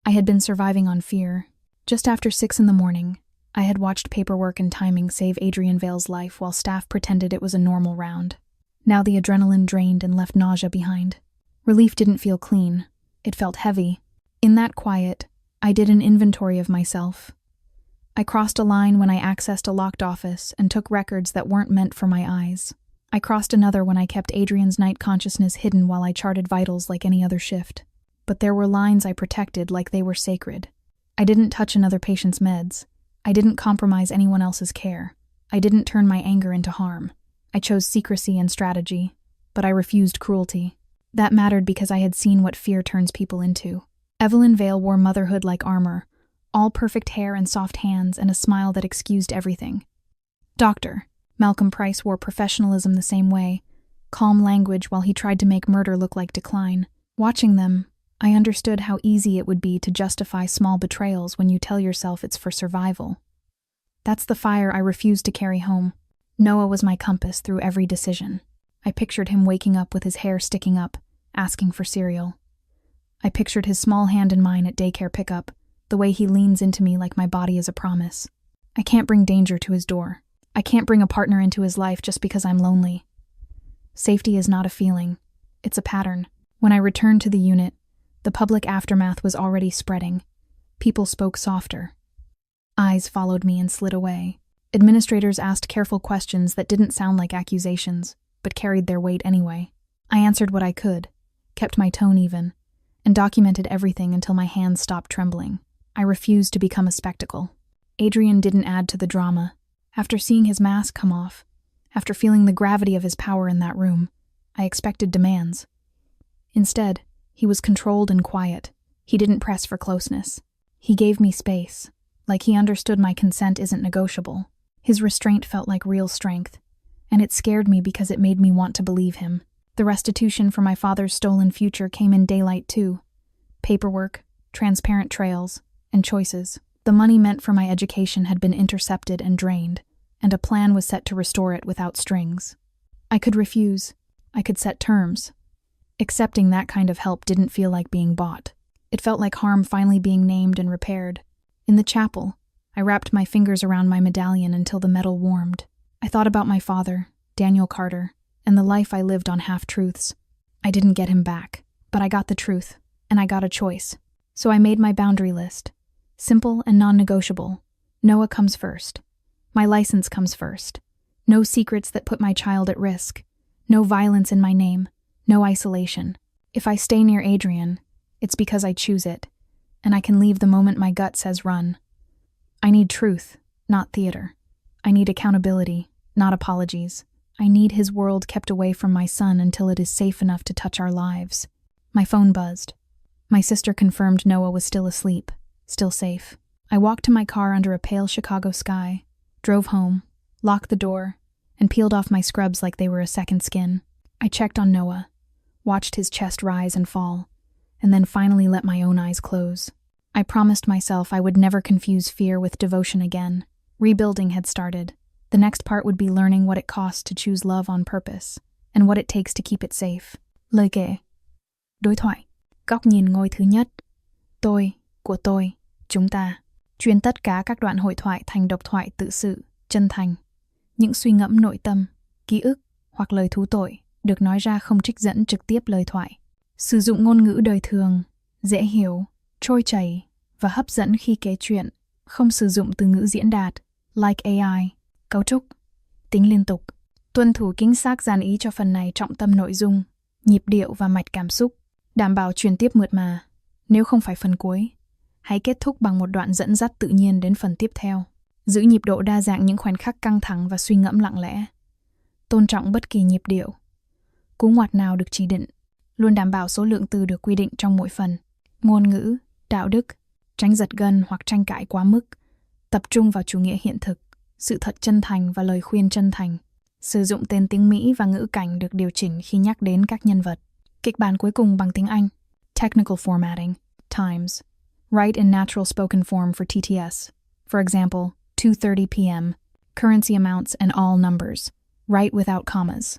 I had been surviving on fear. Just after 6 a.m, I had watched paperwork and timing save Adrian Vale's life while staff pretended it was a normal round. Now the adrenaline drained and left nausea behind. Relief didn't feel clean. It felt heavy. In that quiet, I did an inventory of myself. I crossed a line when I accessed a locked office and took records that weren't meant for my eyes. I crossed another when I kept Adrian's night consciousness hidden while I charted vitals like any other shift. But there were lines I protected like they were sacred. I didn't touch another patient's meds. I didn't compromise anyone else's care. I didn't turn my anger into harm. I chose secrecy and strategy, but I refused cruelty. That mattered because I had seen what fear turns people into. Evelyn Vale wore motherhood like armor, all perfect hair and soft hands and a smile that excused everything. Dr. Malcolm Price wore professionalism the same way, calm language while he tried to make murder look like decline. Watching them, I understood how easy it would be to justify small betrayals when you tell yourself it's for survival. That's the fire I refused to carry home. Noah was my compass through every decision. I pictured him waking up with his hair sticking up, asking for cereal. I pictured his small hand in mine at daycare pickup, the way he leans into me like my body is a promise. I can't bring danger to his door. I can't bring a partner into his life just because I'm lonely. Safety is not a feeling. It's a pattern. When I returned to the unit, The public aftermath was already spreading. People spoke softer. Eyes followed me and slid away. Administrators asked careful questions that didn't sound like accusations, but carried their weight anyway. I answered what I could, kept my tone even, and documented everything until my hands stopped trembling. I refused to become a spectacle. Adrian didn't add to the drama. After seeing his mask come off, after feeling the gravity of his power in that room, I expected demands. Instead, he was controlled and quiet. He didn't press for closeness. He gave me space, like he understood my consent isn't negotiable. His restraint felt like real strength, and it scared me because it made me want to believe him. The restitution for my father's stolen future came in daylight too. Paperwork, transparent trails, and choices. The money meant for my education had been intercepted and drained, and a plan was set to restore it without strings. I could refuse. I could set terms. Accepting that kind of help didn't feel like being bought. It felt like harm finally being named and repaired. In the chapel, I wrapped my fingers around my medallion until the metal warmed. I thought about my father, Daniel Carter, and the life I lived on half-truths. I didn't get him back, but I got the truth, and I got a choice. So I made my boundary list. Simple and non-negotiable. Noah comes first. My license comes first. No secrets that put my child at risk. No violence in my name. No isolation. If I stay near Adrian, it's because I choose it, and I can leave the moment my gut says run. I need truth, not theater. I need accountability, not apologies. I need his world kept away from my son until it is safe enough to touch our lives. My phone buzzed. My sister confirmed Noah was still asleep, still safe. I walked to my car under a pale Chicago sky, drove home, locked the door, and peeled off my scrubs like they were a second skin. I checked on Noah, watched his chest rise and fall, and then finally let my own eyes close. I promised myself I would never confuse fear with devotion again. Rebuilding had started. The next part would be learning what it costs to choose love on purpose, and what it takes to keep it safe. Lời kể. Đối thoại. Góc nhìn ngôi thứ nhất. Tôi, của tôi, chúng ta. Chuyên tất cả các đoạn hội thoại thành độc thoại tự sự, chân thành. Những suy ngẫm nội tâm, ký ức hoặc lời thú tội được nói ra không trích dẫn trực tiếp lời thoại. Sử dụng ngôn ngữ đời thường, dễ hiểu, trôi chảy và hấp dẫn khi kể chuyện, không sử dụng từ ngữ diễn đạt, like AI, cấu trúc, tính liên tục. Tuân thủ chính xác dàn ý cho phần này trọng tâm nội dung, nhịp điệu và mạch cảm xúc, đảm bảo truyền tiếp mượt mà. Nếu không phải phần cuối, hãy kết thúc bằng một đoạn dẫn dắt tự nhiên đến phần tiếp theo. Giữ nhịp độ đa dạng những khoảnh khắc căng thẳng và suy ngẫm lặng lẽ. Tôn trọng bất kỳ nhịp điệu. Cú ngoặt nào được chỉ định, luôn đảm bảo số lượng từ được quy định trong mỗi phần. Ngôn ngữ, đạo đức, tránh giật gân hoặc tranh cãi quá mức. Tập trung vào chủ nghĩa hiện thực, sự thật chân thành và lời khuyên chân thành. Sử dụng tên tiếng Mỹ và ngữ cảnh được điều chỉnh khi nhắc đến các nhân vật. Kịch bản cuối cùng bằng tiếng Anh. Technical formatting, times. Write in natural spoken form for TTS. For example, 2:30 p.m. Currency amounts and all numbers. Write without commas.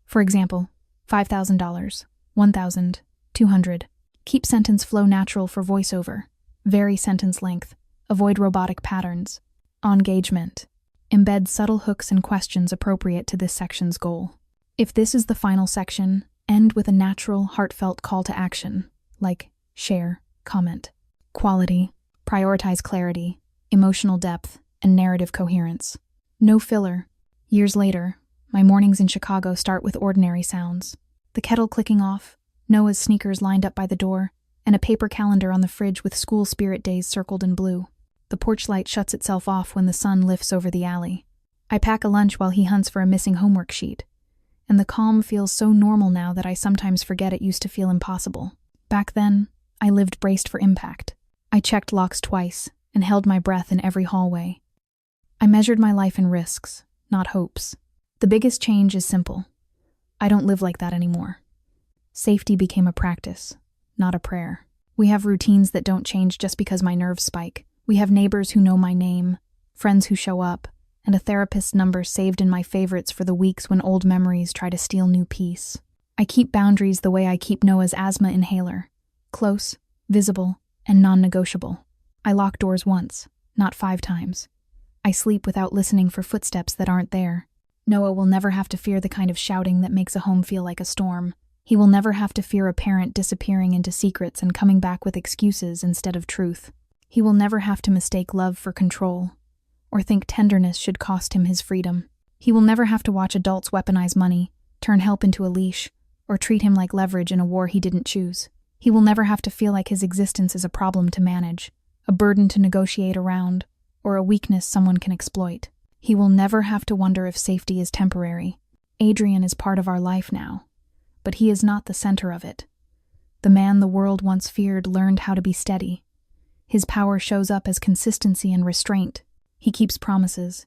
For example, $5,000, 1,000, 200. Keep sentence flow natural for voiceover. Vary sentence length. Avoid robotic patterns. Engagement. Embed subtle hooks and questions appropriate to this section's goal. If this is the final section, end with a natural, heartfelt call to action, like share, comment. Quality. Prioritize clarity, emotional depth, and narrative coherence. No filler. Years later, my mornings in Chicago start with ordinary sounds. The kettle clicking off, Noah's sneakers lined up by the door, and a paper calendar on the fridge with school spirit days circled in blue. The porch light shuts itself off when the sun lifts over the alley. I pack a lunch while he hunts for a missing homework sheet. And the calm feels so normal now that I sometimes forget it used to feel impossible. Back then, I lived braced for impact. I checked locks twice and held my breath in every hallway. I measured my life in risks, not hopes. The biggest change is simple. I don't live like that anymore. Safety became a practice, not a prayer. We have routines that don't change just because my nerves spike. We have neighbors who know my name, friends who show up, and a therapist's number saved in my favorites for the weeks when old memories try to steal new peace. I keep boundaries the way I keep Noah's asthma inhaler. Close, visible, and non-negotiable. I lock doors once, not 5 times. I sleep without listening for footsteps that aren't there. Noah will never have to fear the kind of shouting that makes a home feel like a storm. He will never have to fear a parent disappearing into secrets and coming back with excuses instead of truth. He will never have to mistake love for control, or think tenderness should cost him his freedom. He will never have to watch adults weaponize money, turn help into a leash, or treat him like leverage in a war he didn't choose. He will never have to feel like his existence is a problem to manage, a burden to negotiate around, or a weakness someone can exploit. He will never have to wonder if safety is temporary. Adrian is part of our life now, but he is not the center of it. The man the world once feared learned how to be steady. His power shows up as consistency and restraint. He keeps promises.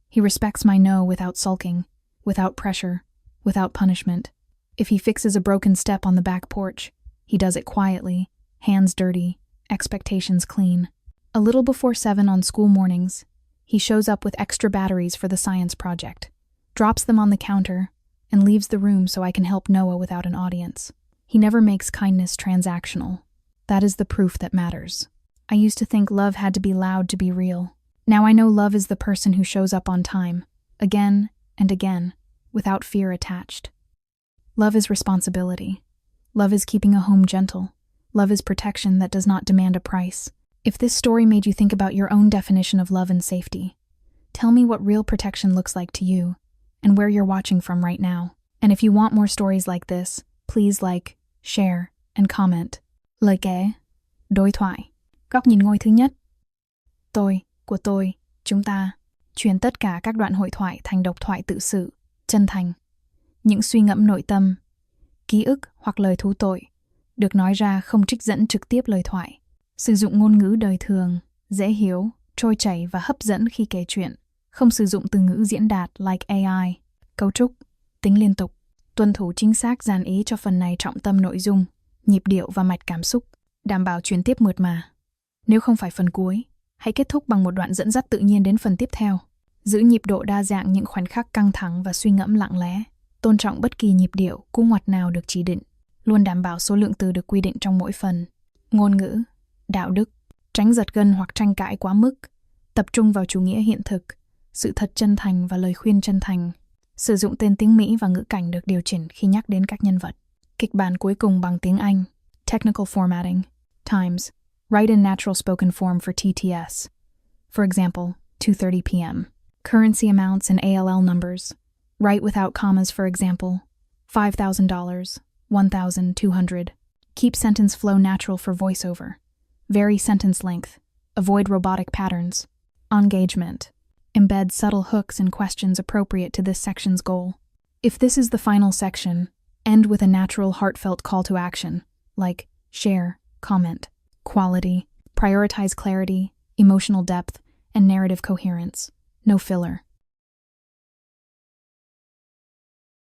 He respects my no without sulking, without pressure, without punishment. If he fixes a broken step on the back porch, he does it quietly, hands dirty, expectations clean. A little before 7 on school mornings, he shows up with extra batteries for the science project, drops them on the counter, and leaves the room so I can help Noah without an audience. He never makes kindness transactional. That is the proof that matters. I used to think love had to be loud to be real. Now I know love is the person who shows up on time, again and again, without fear attached. Love is responsibility. Love is keeping a home gentle. Love is protection that does not demand a price. If this story made you think about your own definition of love and safety, tell me what real protection looks like to you and where you're watching from right now. And if you want more stories like this, please like, share, and comment. Lời kể, đối thoại, góc nhìn ngôi thứ nhất. Tôi, của tôi, chúng ta, chuyển tất cả các đoạn hội thoại thành độc thoại tự sự, chân thành. Những suy ngẫm nội tâm, ký ức hoặc lời thú tội, được nói ra không trích dẫn trực tiếp lời thoại. Sử dụng ngôn ngữ đời thường, dễ hiểu, trôi chảy và hấp dẫn khi kể chuyện. Không sử dụng từ ngữ diễn đạt like AI, cấu trúc, tính liên tục. Tuân thủ chính xác dàn ý cho phần này trọng tâm nội dung, nhịp điệu và mạch cảm xúc, đảm bảo truyền tiếp mượt mà. Nếu không phải phần cuối, hãy kết thúc bằng một đoạn dẫn dắt tự nhiên đến phần tiếp theo. Giữ nhịp độ đa dạng những khoảnh khắc căng thẳng và suy ngẫm lặng lẽ. Tôn trọng bất kỳ nhịp điệu, cú ngoặt nào được chỉ định. Luôn đảm bảo số lượng từ được quy định trong mỗi phần. Ngôn ngữ, đạo đức, tránh giật gân hoặc tranh cãi quá mức. Tập trung vào chủ nghĩa hiện thực, sự thật chân thành và lời khuyên chân thành. Sử dụng tên tiếng Mỹ và ngữ cảnh được điều chỉnh khi nhắc đến các nhân vật. Kịch bản cuối cùng bằng tiếng Anh. Technical formatting. Times. Write in natural spoken form for TTS. For example, 2:30 p.m. Currency amounts and ALL numbers. Write without commas, for example, $5,000, 1,200. Keep sentence flow natural for voiceover. Vary sentence length. Avoid robotic patterns. Engagement. Embed subtle hooks and questions appropriate to this section's goal. If this is the final section, end with a natural, heartfelt call to action, like share, comment. Quality. Prioritize clarity, emotional depth, and narrative coherence. No filler.